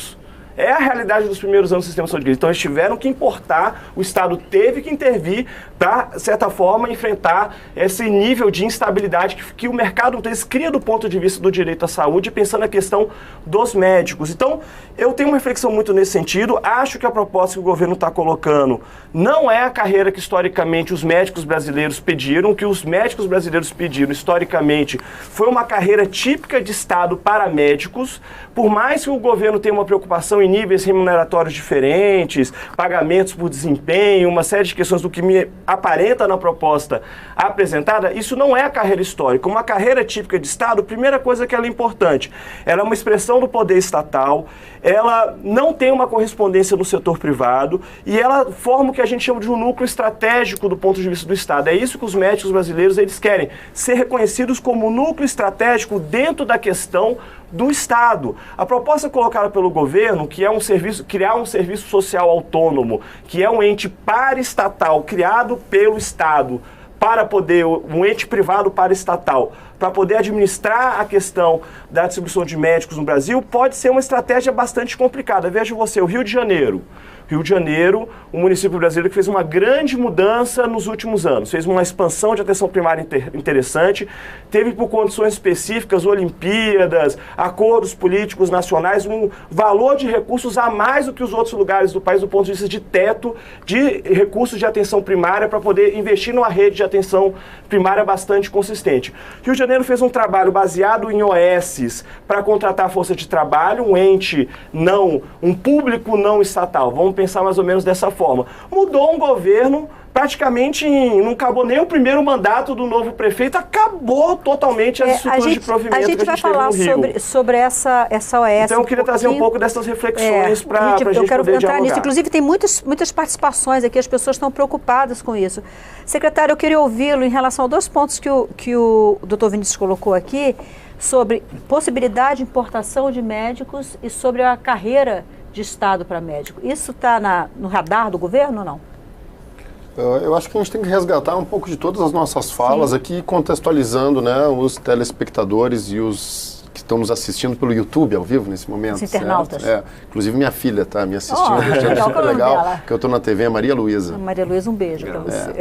É a realidade dos primeiros anos do sistema de saúde. Então, eles tiveram que importar, o Estado teve que intervir para, de certa forma, enfrentar esse nível de instabilidade que o mercado deles cria do ponto de vista do direito à saúde, pensando na questão dos médicos. Então, eu tenho uma reflexão muito nesse sentido. Acho que a proposta que o governo está colocando não é a carreira que, historicamente, os médicos brasileiros pediram. O que os médicos brasileiros pediram, historicamente, foi uma carreira típica de Estado para médicos. Por mais que o governo tenha uma preocupação em níveis remuneratórios diferentes, pagamentos por desempenho, uma série de questões do que me aparenta na proposta apresentada, isso não é a carreira histórica. Uma carreira típica de Estado, a primeira coisa que ela é importante, ela é uma expressão do poder estatal, ela não tem uma correspondência no setor privado e ela forma o que a gente chama de um núcleo estratégico do ponto de vista do Estado. É isso que os médicos brasileiros eles querem, ser reconhecidos como núcleo estratégico dentro da questão do Estado. A proposta colocada pelo governo, que é criar um serviço social autônomo, que é um ente paraestatal criado pelo Estado, para poder, um ente privado paraestatal, para poder administrar a questão da distribuição de médicos no Brasil, pode ser uma estratégia bastante complicada. Veja você, o Rio de Janeiro, um município brasileiro que fez uma grande mudança nos últimos anos, fez uma expansão de atenção primária interessante, teve por condições específicas, Olimpíadas, acordos políticos nacionais, um valor de recursos a mais do que os outros lugares do país do ponto de vista de teto de recursos de atenção primária para poder investir numa rede de atenção primária bastante consistente. Rio de Janeiro fez um trabalho baseado em OSs para contratar força de trabalho, um público não estatal, vamos pensar mais ou menos dessa forma. Mudou um governo, praticamente não acabou nem o primeiro mandato do novo prefeito, acabou totalmente as estruturas de provimento que a gente vai teve falar no Rio. sobre essa OS. Então eu queria trazer um pouco dessas reflexões para a gente eu quero poder entrar dialogar. nisso. Inclusive tem muitas participações aqui, as pessoas estão preocupadas com isso. Secretário, eu queria ouvi-lo em relação a 2 pontos que o doutor Vinícius colocou aqui, sobre possibilidade de importação de médicos e sobre a carreira de Estado para médico. Isso está no radar do governo ou não? Eu acho que a gente tem que resgatar um pouco de todas as nossas falas aqui, contextualizando, né, os telespectadores e os que estão nos assistindo pelo YouTube ao vivo nesse momento. Os internautas. Inclusive minha filha está me assistindo, legal, super legal, que eu estou na TV, Maria Luísa. Maria Luísa, um beijo para você.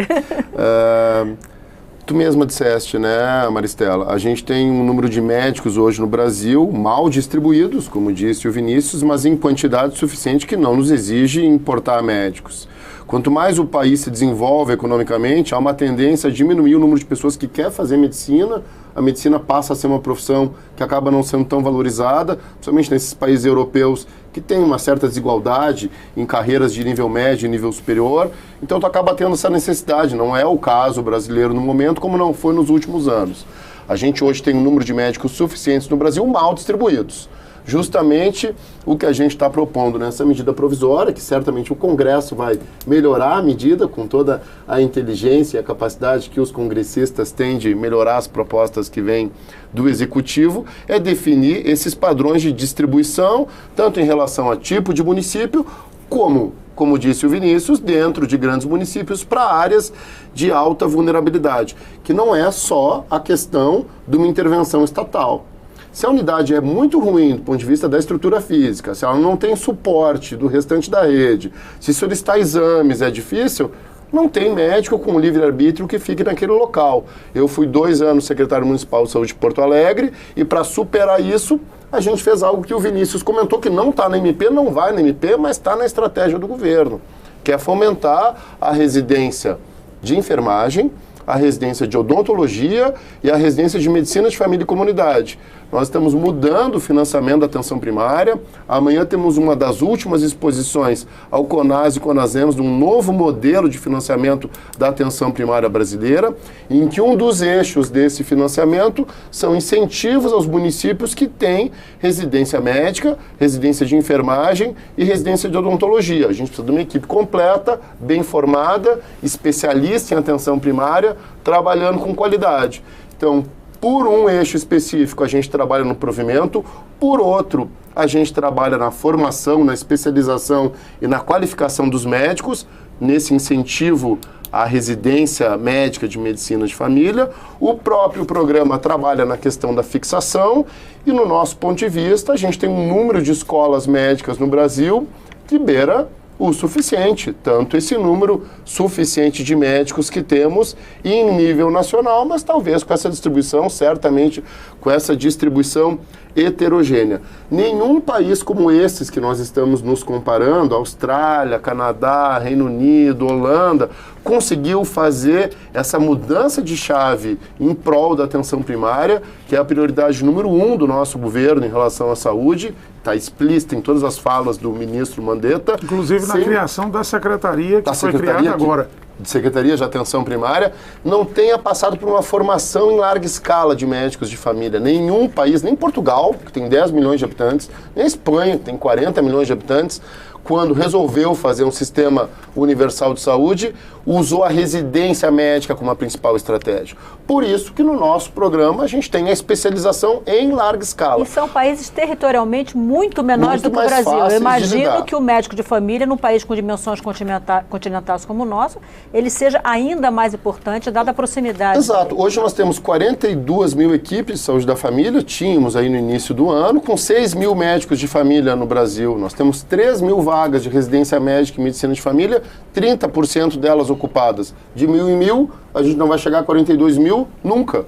Tu mesma disseste, né, Maristela, a gente tem um número de médicos hoje no Brasil mal distribuídos, como disse o Vinícius, mas em quantidade suficiente que não nos exige importar médicos. Quanto mais o país se desenvolve economicamente, há uma tendência a diminuir o número de pessoas que quer fazer medicina. A medicina passa a ser uma profissão que acaba não sendo tão valorizada, principalmente nesses países europeus que tem uma certa desigualdade em carreiras de nível médio e nível superior. Então, tu acaba tendo essa necessidade. Não é o caso brasileiro no momento, como não foi nos últimos anos. A gente hoje tem um número de médicos suficientes no Brasil mal distribuídos. Justamente o que a gente está propondo nessa medida provisória, que certamente o Congresso vai melhorar a medida com toda a inteligência e a capacidade que os congressistas têm de melhorar as propostas que vêm do Executivo, é definir esses padrões de distribuição, tanto em relação a tipo de município, como disse o Vinícius, dentro de grandes municípios para áreas de alta vulnerabilidade, que não é só a questão de uma intervenção estatal. Se a unidade é muito ruim do ponto de vista da estrutura física, se ela não tem suporte do restante da rede, se solicitar exames é difícil, não tem médico com livre-arbítrio que fique naquele local. Eu fui 2 anos secretário municipal de saúde de Porto Alegre e para superar isso, a gente fez algo que o Vinícius comentou que não está na MP, não vai na MP, mas está na estratégia do governo, que é fomentar a residência de enfermagem, a residência de odontologia e a residência de medicina de família e comunidade. Nós estamos mudando o financiamento da atenção primária. Amanhã temos uma das últimas exposições ao CONAS e CONASEMS de um novo modelo de financiamento da atenção primária brasileira, em que um dos eixos desse financiamento são incentivos aos municípios que têm residência médica, residência de enfermagem e residência de odontologia. A gente precisa de uma equipe completa, bem formada, especialista em atenção primária, trabalhando com qualidade. Então, por um eixo específico, a gente trabalha no provimento, por outro, a gente trabalha na formação, na especialização e na qualificação dos médicos, nesse incentivo à residência médica de medicina de família. O próprio programa trabalha na questão da fixação e, no nosso ponto de vista, a gente tem um número de escolas médicas no Brasil que beira o suficiente, tanto esse número suficiente de médicos que temos em nível nacional, mas talvez com essa distribuição, certamente com essa distribuição heterogênea. Nenhum país como esses que nós estamos nos comparando, Austrália, Canadá, Reino Unido, Holanda, conseguiu fazer essa mudança de chave em prol da atenção primária, que é a prioridade número 1 do nosso governo em relação à saúde. Está explícito em todas as falas do ministro Mandetta. Inclusive na criação da secretaria que foi criada agora. De Secretaria de Atenção Primária, não tenha passado por uma formação em larga escala de médicos de família. Nenhum país, nem Portugal, que tem 10 milhões de habitantes, nem Espanha, que tem 40 milhões de habitantes, quando resolveu fazer um sistema universal de saúde, usou a residência médica como a principal estratégia. Por isso que no nosso programa a gente tem a especialização em larga escala. E são países territorialmente muito menores do que o Brasil. Eu imagino que o médico de família, num país com dimensões continentais como o nosso, ele seja ainda mais importante, dada a proximidade. Exato. Hoje nós temos 42 mil equipes de saúde da família, tínhamos aí no início do ano, com 6 mil médicos de família no Brasil. Nós temos 3 mil vagas de residência médica e medicina de família, 30% delas ocupadas. De 1.000 em 1.000, a gente não vai chegar a 42 mil nunca.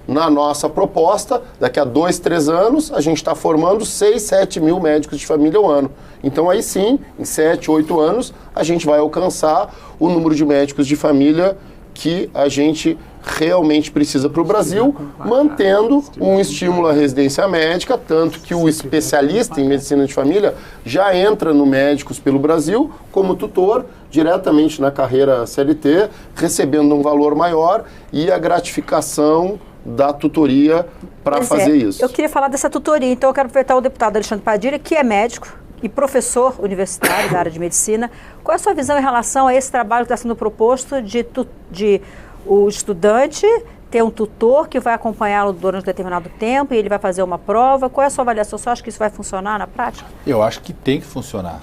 Na nossa proposta, daqui a 2, 3 anos, a gente está formando 6, 7 mil médicos de família ao ano. Então aí sim, em 7, 8 anos, a gente vai alcançar o número de médicos de família que a gente realmente precisa para o Brasil, mantendo um estímulo à residência médica, tanto que o especialista em medicina de família já entra no Médicos pelo Brasil como tutor, diretamente na carreira CLT, recebendo um valor maior e a gratificação da tutoria para fazer isso. Eu queria falar dessa tutoria, então eu quero aproveitar o deputado Alexandre Padilha, que é médico e professor universitário da área de medicina. Qual é a sua visão em relação a esse trabalho que está sendo proposto de o estudante ter um tutor que vai acompanhá-lo durante um determinado tempo e ele vai fazer uma prova? Qual é a sua avaliação? Você acha que isso vai funcionar na prática? Eu acho que tem que funcionar.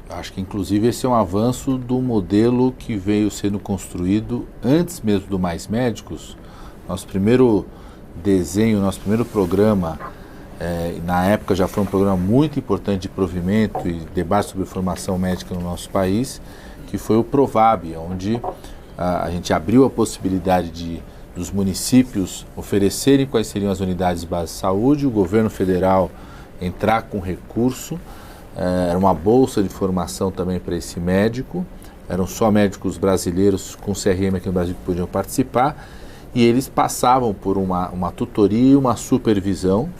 Eu acho que, inclusive, esse é um avanço do modelo que veio sendo construído antes mesmo do Mais Médicos. Nosso primeiro desenho, nosso primeiro programa, na época já foi um programa muito importante de provimento e debate sobre formação médica no nosso país, que foi o Provab, onde a gente abriu a possibilidade dos municípios oferecerem quais seriam as unidades de base de saúde, o governo federal entrar com recurso, era uma bolsa de formação também para esse médico, eram só médicos brasileiros com CRM aqui no Brasil que podiam participar, e eles passavam por uma tutoria e uma supervisão,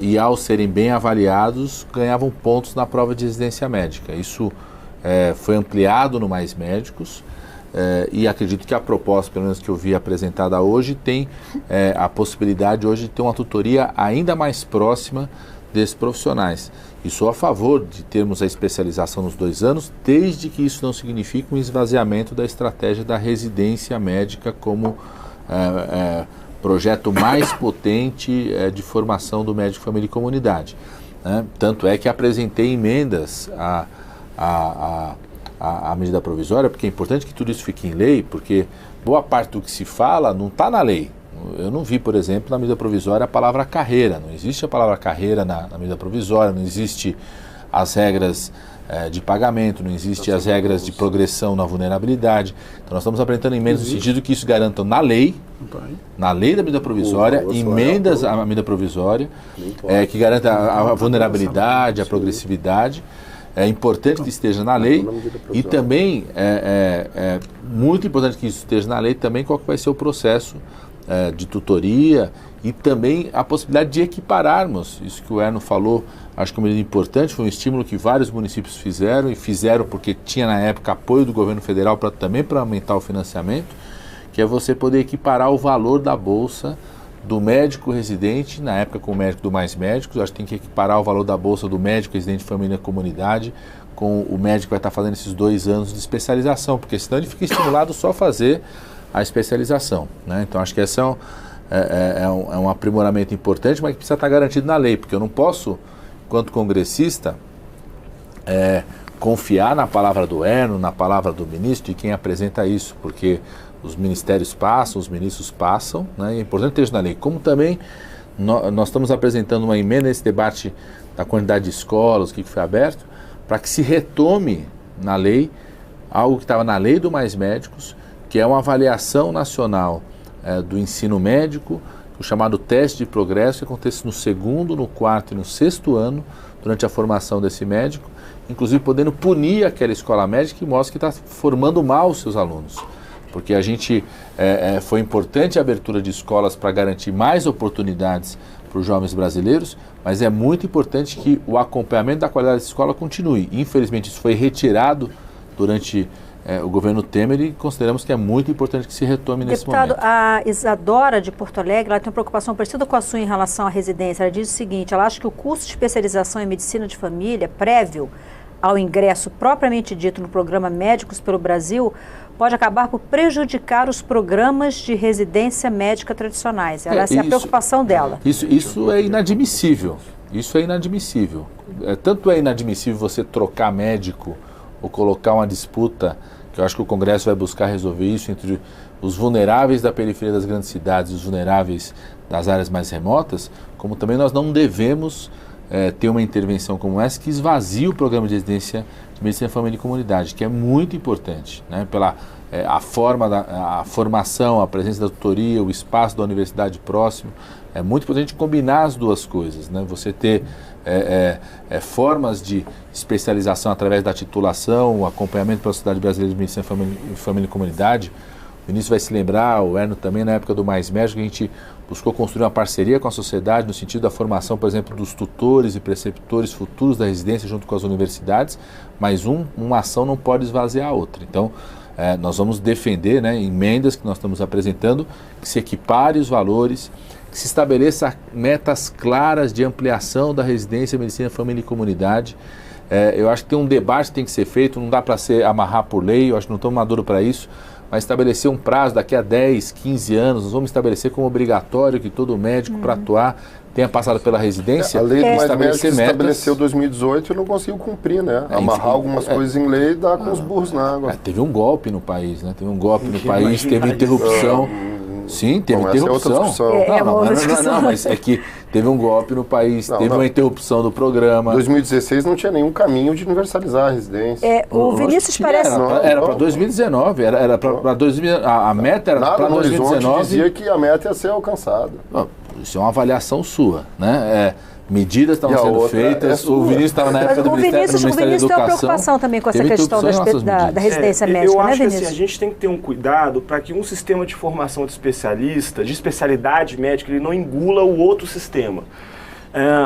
e ao serem bem avaliados, ganhavam pontos na prova de residência médica. Isso foi ampliado no Mais Médicos, e acredito que a proposta, pelo menos que eu vi apresentada hoje, tem a possibilidade hoje de ter uma tutoria ainda mais próxima desses profissionais. E sou a favor de termos a especialização nos 2 anos, desde que isso não signifique um esvaziamento da estratégia da residência médica como projeto mais potente de formação do médico família e comunidade. Tanto é que apresentei emendas à medida provisória, porque é importante que tudo isso fique em lei, porque boa parte do que se fala não está na lei. Eu não vi, por exemplo, na medida provisória a palavra carreira. Não existe a palavra carreira na medida provisória, não existe as regras de pagamento, não existe as regras de progressão na vulnerabilidade. Então nós estamos apresentando emendas no sentido que isso garanta na lei da medida provisória, emendas à medida provisória, que garanta a vulnerabilidade, a progressividade. É importante que esteja na lei e também é muito importante que isso esteja na lei também qual que vai ser o processo de tutoria e também a possibilidade de equipararmos. Isso que o Erno falou, acho que é uma medida importante, foi um estímulo que vários municípios fizeram e fizeram porque tinha na época apoio do governo federal também para aumentar o financiamento, que é você poder equiparar o valor da bolsa do médico residente, na época com o médico do Mais Médicos. Acho que tem que equiparar o valor da bolsa do médico residente de família e comunidade com o médico que vai estar fazendo esses 2 anos de especialização, porque senão ele fica estimulado só a fazer a especialização, né? Então acho que esse é um aprimoramento importante, mas que precisa estar garantido na lei, porque eu não posso, enquanto congressista, confiar na palavra do Erno, na palavra do ministro e quem apresenta isso, porque os ministérios passam, os ministros passam, né? E é importante ter isso na lei. Como também nós estamos apresentando uma emenda nesse debate da quantidade de escolas, o que foi aberto, para que se retome na lei algo que estava na lei do Mais Médicos, que é uma avaliação nacional do ensino médico, o chamado teste de progresso, que acontece no 2º, no 4º e no 6º ano, durante a formação desse médico, inclusive podendo punir aquela escola médica que mostra que está formando mal os seus alunos. Porque a gente, foi importante a abertura de escolas para garantir mais oportunidades para os jovens brasileiros, mas é muito importante que o acompanhamento da qualidade dessa escola continue. Infelizmente isso foi retirado durante o governo Temer e consideramos que é muito importante que se retome nesse momento. Deputado, a Isadora de Porto Alegre, ela tem uma preocupação parecida com a sua em relação à residência. Ela diz o seguinte, ela acha que o curso de especialização em medicina de família, prévio ao ingresso propriamente dito no programa Médicos pelo Brasil, pode acabar por prejudicar os programas de residência médica tradicionais. Essa é a preocupação dela. Isso é inadmissível. Isso é inadmissível. Tanto é inadmissível você trocar médico ou colocar uma disputa, que eu acho que o Congresso vai buscar resolver isso, entre os vulneráveis da periferia das grandes cidades e os vulneráveis das áreas mais remotas, como também nós não devemos ter uma intervenção como essa que esvazie o programa de residência de medicina, família e comunidade, que é muito importante, né? Pela a formação, a presença da tutoria, o espaço da universidade próximo, é muito importante combinar as duas coisas, né? Você ter formas de especialização através da titulação, o acompanhamento pela Sociedade Brasileira de Medicina, Família e Comunidade, O Vinícius vai se lembrar, o Erno também, na época do Mais Médico, a gente buscou construir uma parceria com a sociedade no sentido da formação, por exemplo, dos tutores e preceptores futuros da residência junto com as universidades, mas uma ação não pode esvaziar a outra. Então, nós vamos defender, né, emendas que nós estamos apresentando, que se equipare os valores, que se estabeleça metas claras de ampliação da residência, medicina, família e comunidade. Eu acho que tem um debate que tem que ser feito, não dá para amarrar por lei, eu acho que não estamos maduros para isso, mas estabelecer um prazo daqui a 10, 15 anos, nós vamos estabelecer como obrigatório que todo médico para atuar tenha passado pela residência. A lei do Mais Médico estabeleceu 2018 e não conseguiu cumprir, né? Amarrar algumas coisas em lei e dar com os burros na água. Teve um golpe no país, né? Teve um golpe no país, teve interrupção. Sim, teve interrupção. Não, mas é que teve um golpe no país, teve uma interrupção do programa. 2016 não tinha nenhum caminho de universalizar a residência. O Vinícius parece... Era para 2019, era para 2019, a meta era para 2019. Dizia que a meta ia ser alcançada. Isso é uma avaliação sua, né? Medidas estavam sendo feitas, o Vinícius estava na época do Ministério da Educação. O Vinícius tem uma preocupação também com essa questão da residência médica, eu acho né, que assim, a gente tem que ter um cuidado para que um sistema de formação de especialista, de especialidade médica, ele não engula o outro sistema.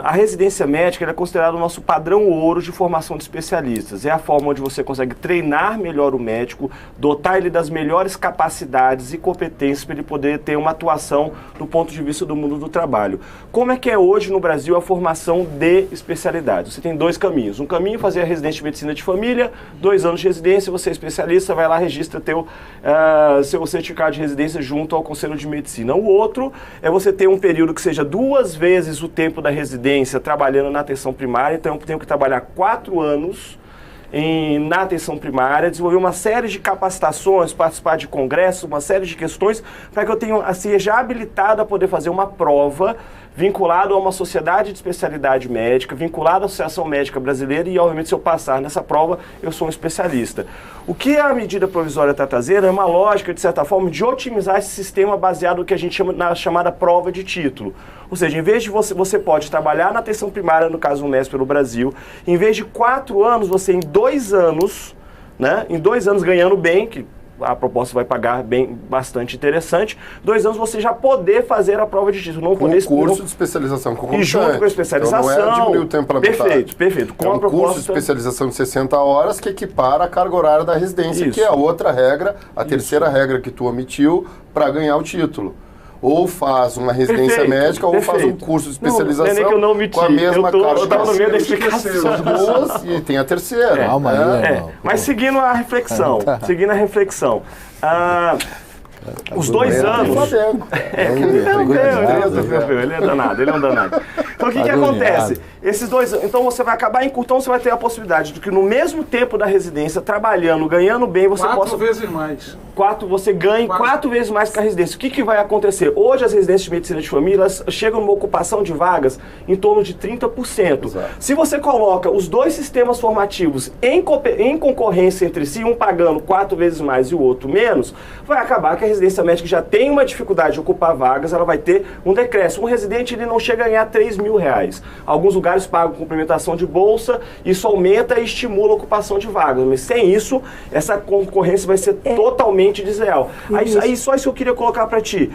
A residência médica é considerada o nosso padrão ouro de formação de especialistas. É a forma onde você consegue treinar melhor o médico, dotar ele das melhores capacidades e competências para ele poder ter uma atuação do ponto de vista do mundo do trabalho. Como é que é hoje no Brasil a formação de especialidades? Você tem dois caminhos. Um caminho é fazer a residência de medicina de família, 2 anos de residência, você é especialista, vai lá, registra seu certificado de residência junto ao Conselho de Medicina. O outro é você ter um período que seja 2 vezes o tempo da residência trabalhando na atenção primária, então eu tenho que trabalhar 4 anos na atenção primária, desenvolver uma série de capacitações, participar de congressos, uma série de questões, para que eu seja habilitado a poder fazer uma prova vinculado a uma sociedade de especialidade médica, vinculado à Associação Médica Brasileira e, obviamente, se eu passar nessa prova, eu sou um especialista. O que a medida provisória está trazendo é uma lógica, de certa forma, de otimizar esse sistema baseado no que a gente chama na chamada prova de título. Ou seja, em vez de você pode trabalhar na atenção primária, no caso do MES pelo Brasil, em vez de 4 anos, você em 2 anos, né, em 2 anos ganhando bem, que a proposta vai pagar bastante interessante, 2 anos você já poder fazer a prova de título. Não com poder, um curso de especialização. E junto com a especialização. Então não é diminuir o tempo parlamentar. Perfeito. Com um curso de especialização de 60 horas que equipara a carga horária da residência, que é a outra regra, a terceira regra que tu omitiu para ganhar o título. Ou faz uma residência médica, ou faz um curso de especialização que eu não omiti. Com a mesma carga. Eu estava no meio da explicação. E tem a terceira. Calma aí, Mas seguindo a reflexão, os 2 anos... Ele é danado, ele é um danado. Então o que acontece? Esses 2 anos, então você vai acabar encurtando, você vai ter a possibilidade de que no mesmo tempo da residência, trabalhando, ganhando bem, você 4 vezes mais. Você ganhe 4 vezes mais que a residência. O que vai acontecer? Hoje as residências de medicina de família chegam numa ocupação de vagas em torno de 30%. Exato. Se você coloca os 2 sistemas formativos em concorrência entre si, um pagando 4 vezes mais e o outro menos, vai acabar que a residência médica já tem uma dificuldade de ocupar vagas, ela vai ter um decréscimo. Um residente ele não chega a ganhar R$3.000. Alguns lugares pagam complementação de bolsa, isso aumenta e estimula a ocupação de vagas. Mas sem isso, essa concorrência vai ser totalmente desleal. Aí só isso que eu queria colocar para ti.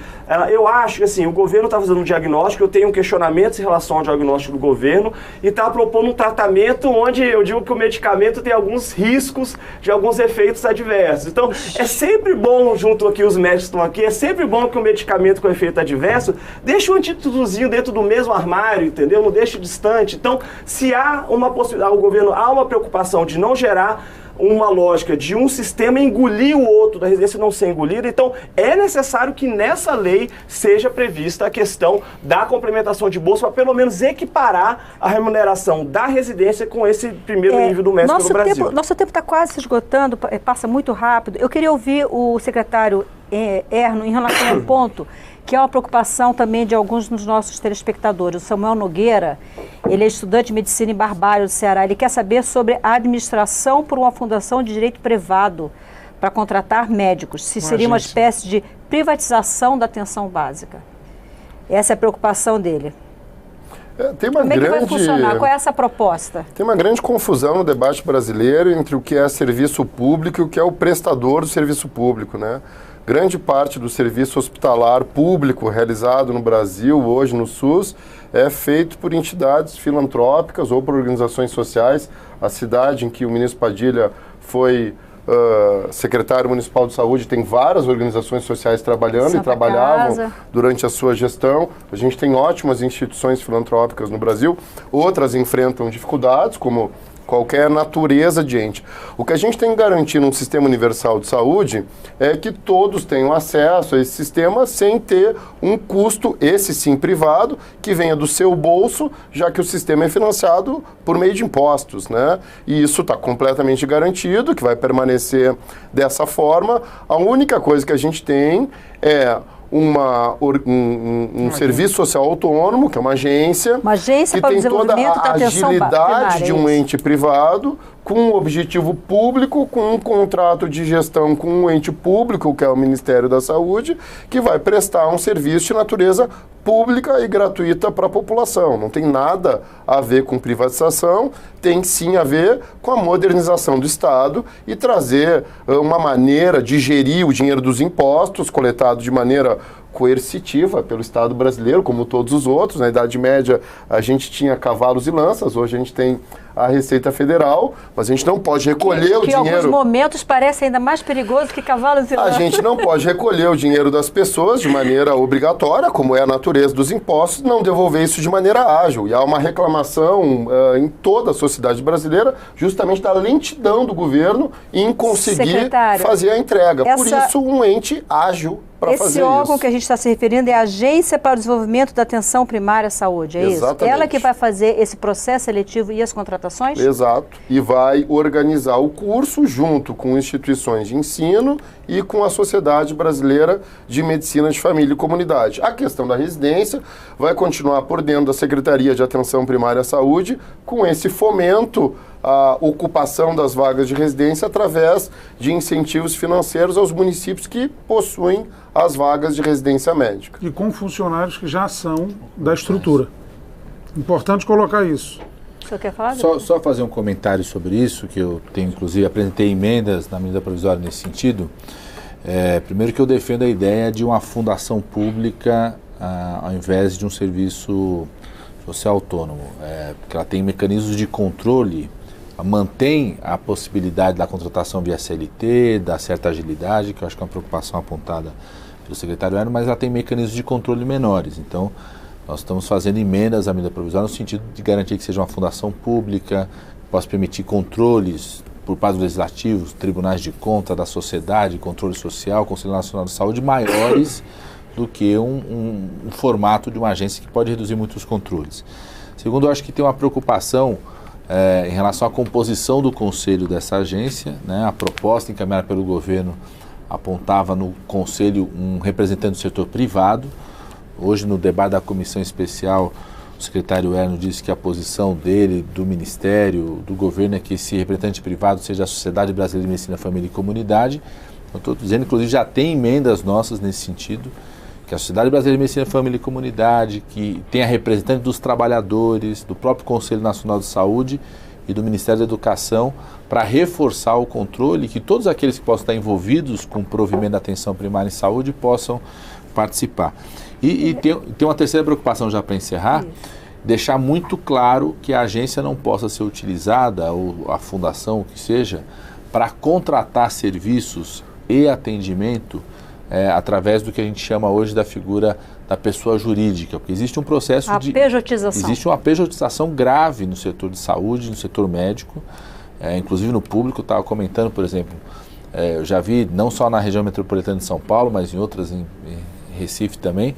Eu acho que assim, o governo está fazendo um diagnóstico, eu tenho questionamentos em relação ao diagnóstico do governo e está propondo um tratamento onde eu digo que o medicamento tem alguns riscos de alguns efeitos adversos. Então, é sempre bom, junto aqui os médicos estão aqui, é sempre bom que o medicamento com efeito adverso deixe um antídotozinho dentro do mesmo armário, entendeu? Não deixe distante. Então, se há uma possibilidade, o governo há uma preocupação de não gerar uma lógica de um sistema engolir o outro, da residência não ser engolida, então é necessário que nessa lei seja prevista a questão da complementação de bolsa para pelo menos equiparar a remuneração da residência com esse primeiro nível do MES pelo Brasil. Nosso tempo está quase se esgotando, passa muito rápido. Eu queria ouvir o secretário Erno em relação a um ponto que é uma preocupação também de alguns dos nossos telespectadores. O Samuel Nogueira, ele é estudante de medicina em Barbalho, do Ceará. Ele quer saber sobre a administração por uma fundação de direito privado para contratar médicos. Se seria uma espécie de privatização da atenção básica. Essa é a preocupação dele. Como é que vai funcionar? Qual é essa proposta? Tem uma grande confusão no debate brasileiro entre o que é serviço público e o que é o prestador do serviço público, né? grande parte do serviço hospitalar público realizado no Brasil, hoje no SUS, é feito por entidades filantrópicas ou por organizações sociais. A cidade em que o ministro Padilha foi secretário municipal de saúde tem várias organizações sociais trabalhando Santa e trabalhavam Casa. durante a sua gestão. A gente tem ótimas instituições filantrópicas no Brasil, outras enfrentam dificuldades, como qualquer natureza de ente. O que a gente tem que garantir num sistema universal de saúde é que todos tenham acesso a esse sistema sem ter um custo, esse sim privado, que venha do seu bolso, já que o sistema é financiado por meio de impostos, né? E isso está completamente garantido, que vai permanecer dessa forma. A única coisa que a gente tem é um serviço social autônomo, que é uma agência que para o tem toda desenvolvimento da a atenção agilidade primária, de um ente privado, com um objetivo público, com um contrato de gestão com um ente público, que é o Ministério da Saúde, que vai prestar um serviço de natureza pública e gratuita para a população. Não tem nada a ver com privatização, tem sim a ver com a modernização do Estado e trazer uma maneira de gerir o dinheiro dos impostos coletado de maneira coercitiva pelo Estado brasileiro, como todos os outros. Na Idade Média a gente tinha cavalos e lanças, hoje a gente tem a Receita Federal, mas a gente não pode recolher o dinheiro... Que em alguns momentos parece ainda mais perigoso que cavalos e lanças. A gente não pode recolher o dinheiro das pessoas de maneira obrigatória, como é a natureza dos impostos, não devolver isso de maneira ágil. E há uma reclamação em toda a sociedade brasileira justamente da lentidão do governo em conseguir fazer a entrega. Por isso, um ente ágil para fazer isso. Esse órgão que a gente está se referindo é a Agência para o Desenvolvimento da Atenção Primária à Saúde, é Exatamente. Isso? Ela que vai fazer esse processo seletivo e as contratações? Exato. E vai organizar o curso junto com instituições de ensino e com a Sociedade Brasileira de Medicina de Família e Comunidade. A questão da residência vai continuar por dentro da Secretaria de Atenção Primária à Saúde, com esse fomento à ocupação das vagas de residência através de incentivos financeiros aos municípios que possuem as vagas de residência médica. E com funcionários que já são da estrutura. Importante colocar isso. O senhor quer falar? Só fazer um comentário sobre isso, que eu tenho, inclusive, apresentei emendas na medida provisória nesse sentido. Primeiro que eu defendo a ideia de uma fundação pública ao invés de um serviço social autônomo, porque ela tem mecanismos de controle, mantém a possibilidade da contratação via CLT, da certa agilidade, que eu acho que é uma preocupação apontada pelo secretário Herno, mas ela tem mecanismos de controle menores. Então, nós estamos fazendo emendas à medida provisória no sentido de garantir que seja uma fundação pública, que possa permitir controles por parte do Legislativo, tribunais de conta, da sociedade, controle social, Conselho Nacional de Saúde, maiores do que um formato de uma agência que pode reduzir muito os controles. Segundo, eu acho que tem uma preocupação em relação à composição do conselho dessa agência, né? A proposta encaminhada pelo governo apontava no conselho um representante do setor privado. Hoje, no debate da comissão especial, o secretário Herno disse que a posição dele, do Ministério, do governo, é que esse representante privado seja a Sociedade Brasileira de Medicina, Família e Comunidade. Eu estou dizendo, inclusive, já tem emendas nossas nesse sentido, que a Sociedade Brasileira de Medicina, Família e Comunidade, que tenha representante dos trabalhadores, do próprio Conselho Nacional de Saúde e do Ministério da Educação, para reforçar o controle, que todos aqueles que possam estar envolvidos com o provimento da atenção primária em saúde possam participar. E tem uma terceira preocupação já para encerrar, deixar muito claro que a agência não possa ser utilizada, ou a fundação, o que seja, para contratar serviços e atendimento através do que a gente chama hoje da figura da pessoa jurídica, porque existe um processo pejotização. Existe uma pejotização grave no setor de saúde, no setor médico, inclusive no público. Estava comentando, por exemplo, eu já vi, não só na região metropolitana de São Paulo, mas em outras, em Recife também,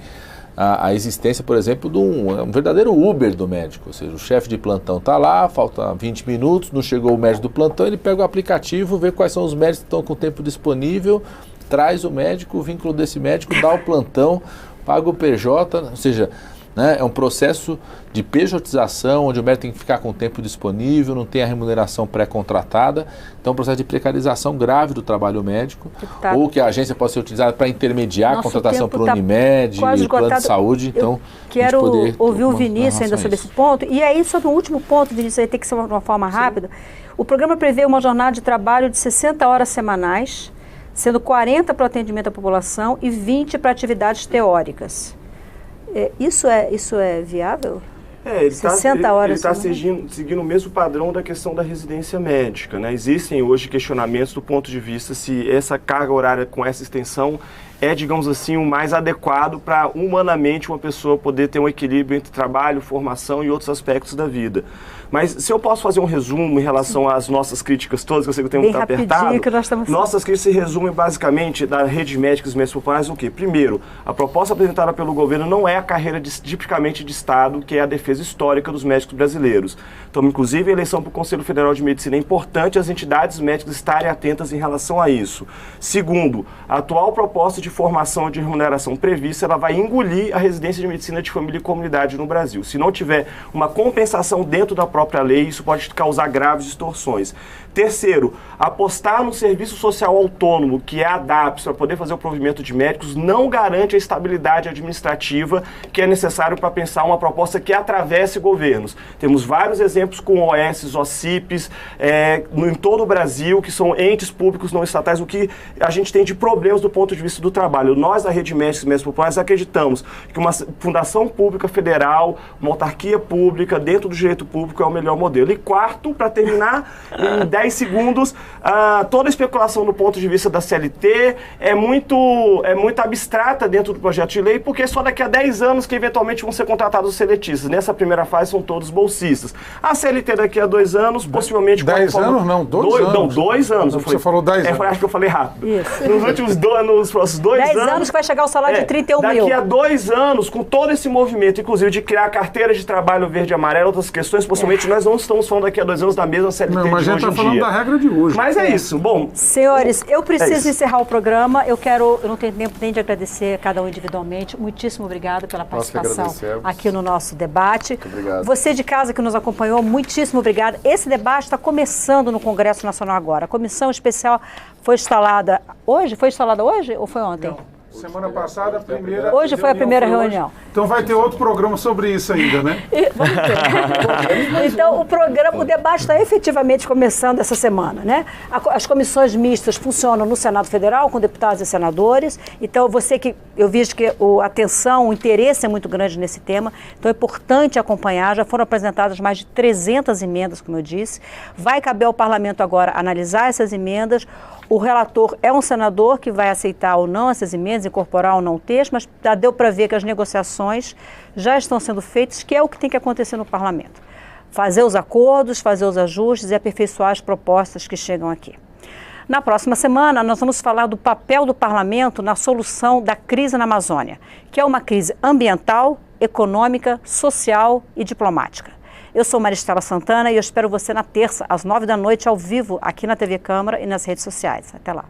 a existência, por exemplo, de um verdadeiro Uber do médico. Ou seja, o chefe de plantão está lá, falta 20 minutos, não chegou o médico do plantão, ele pega o aplicativo, vê quais são os médicos que estão com o tempo disponível, traz o médico, o vínculo desse médico, dá o plantão, paga o PJ, ou seja, né, é um processo de pejotização, onde o médico tem que ficar com o tempo disponível, não tem a remuneração pré-contratada. Então, é um processo de precarização grave do trabalho médico, ou que a agência pode ser utilizada para intermediar a contratação por Unimed, plano de saúde. Então, quero ouvir o Vinícius ainda sobre esse ponto. E aí, sobre o último ponto, Vinícius, aí tem que ser de uma forma rápida. O programa prevê uma jornada de trabalho de 60 horas semanais, sendo 40 para o atendimento à população e 20 para atividades teóricas. Isso é viável? Ele 60 horas. Ele está seguindo o mesmo padrão da questão da residência médica, né? Existem hoje questionamentos do ponto de vista se essa carga horária com essa extensão é, digamos assim, o mais adequado para humanamente uma pessoa poder ter um equilíbrio entre trabalho, formação e outros aspectos da vida. Mas se eu posso fazer um resumo em relação às nossas críticas todas, que eu sei que o tempo está apertado, que nós estamos... nossas críticas se resumem basicamente da rede de médicos e médicos populares o quê? Primeiro, a proposta apresentada pelo governo não é a carreira tipicamente de Estado, que é a defesa histórica dos médicos brasileiros. Então, inclusive, a eleição para o Conselho Federal de Medicina é importante as entidades médicas estarem atentas em relação a isso. Segundo, a atual proposta de formação e de remuneração prevista, ela vai engolir a residência de medicina de família e comunidade no Brasil. Se não tiver uma compensação dentro da própria lei, isso pode causar graves distorções. Terceiro, apostar no serviço social autônomo, que é a DAPS, para poder fazer o provimento de médicos, não garante a estabilidade administrativa que é necessário para pensar uma proposta que atravesse governos. Temos vários exemplos com OS, OCIPs, em todo o Brasil, que são entes públicos não estatais, o que a gente tem de problemas do ponto de vista do trabalho. Nós, da Rede Médicos e Médicos Populares, acreditamos que uma fundação pública federal, uma autarquia pública, dentro do direito público, é o melhor modelo. E quarto, para terminar, em 10 segundos, toda a especulação do ponto de vista da CLT é muito abstrata dentro do projeto de lei, porque é só daqui a 10 anos que eventualmente vão ser contratados os seletistas. Nessa primeira fase são todos bolsistas. A CLT daqui a 2 anos, possivelmente... 10 anos não, 2 anos. Não, 2 anos. Você falou 10 anos. Acho que eu falei rápido. Isso. Nos últimos nos próximos 2 anos... 10 anos que vai chegar ao salário de 31 mil. Daqui a 2 anos, com todo esse movimento, inclusive de criar carteira de trabalho verde e amarelo, outras questões, possivelmente nós não estamos falando daqui a 2 anos da mesma CLT não, mas de a hoje gente está falando da regra de hoje. Mas é isso. Bom... Senhores, eu preciso encerrar o programa. Eu não tenho tempo nem de agradecer a cada um individualmente. Muitíssimo obrigado pela participação aqui no nosso debate. Muito obrigado. Você de casa que nos acompanhou, muitíssimo obrigado. Esse debate está começando no Congresso Nacional agora. A comissão especial foi instalada hoje? Foi instalada hoje ou foi ontem? Não. Semana passada, a primeira... Hoje foi a primeira reunião. Então vai ter outro programa sobre isso ainda, né? Vamos ter. Então o debate está efetivamente começando essa semana, né? As comissões mistas funcionam no Senado Federal, com deputados e senadores. Então eu vejo que a atenção, o interesse é muito grande nesse tema. Então é importante acompanhar. Já foram apresentadas mais de 300 emendas, como eu disse. Vai caber ao parlamento agora analisar essas emendas. O relator é um senador que vai aceitar ou não essas emendas, incorporar ou não o texto, mas já deu para ver que as negociações já estão sendo feitas, que é o que tem que acontecer no parlamento. Fazer os acordos, fazer os ajustes e aperfeiçoar as propostas que chegam aqui. Na próxima semana, nós vamos falar do papel do parlamento na solução da crise na Amazônia, que é uma crise ambiental, econômica, social e diplomática. Eu sou Maristela Santana e eu espero você na terça, às 9 da noite, ao vivo, aqui na TV Câmara e nas redes sociais. Até lá.